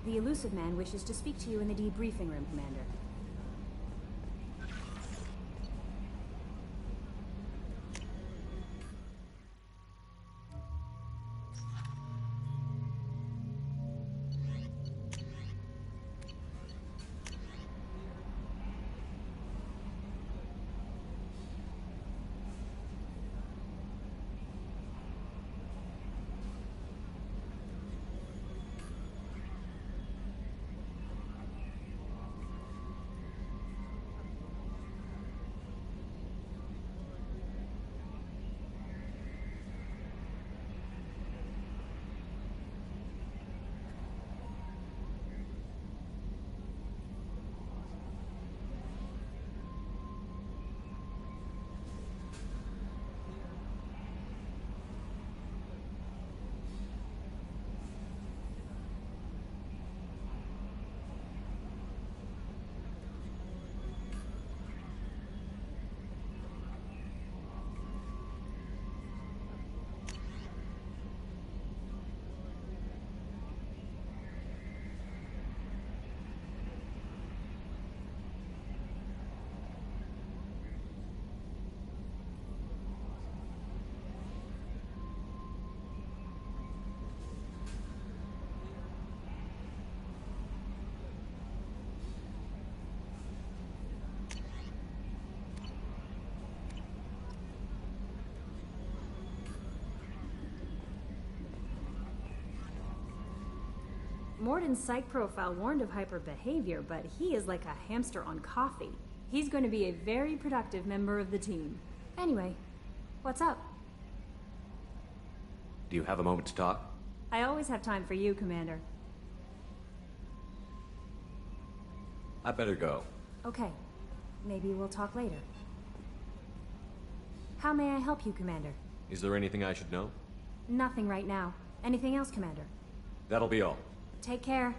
The elusive man wishes to speak to you in the debriefing room, Commander. Morden's psych profile warned of hyper behavior, but he is like a hamster on coffee. He's going to be a very productive member of the team. Anyway, what's up? Do you have a moment to talk? I always have time for you, Commander. I better go. Okay. Maybe we'll talk later. How may I help you, Commander? Is there anything I should know? Nothing right now. Anything else, Commander? That'll be all. Take care.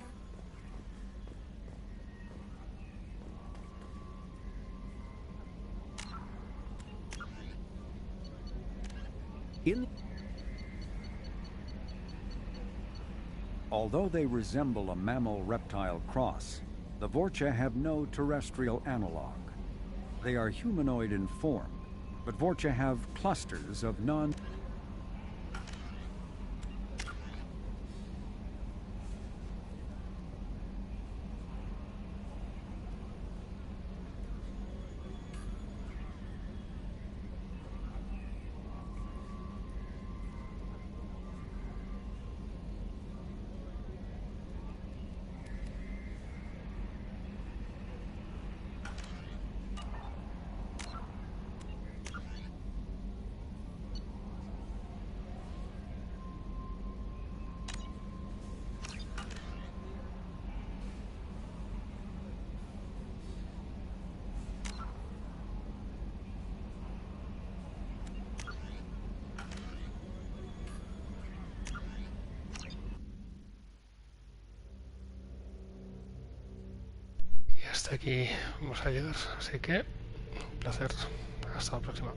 Although they resemble a mammal-reptile cross, the Vorcha have no terrestrial analog. They are humanoid in form, but Vorcha have clusters of non... Hasta aquí vamos a llegar, así que un placer, hasta la próxima.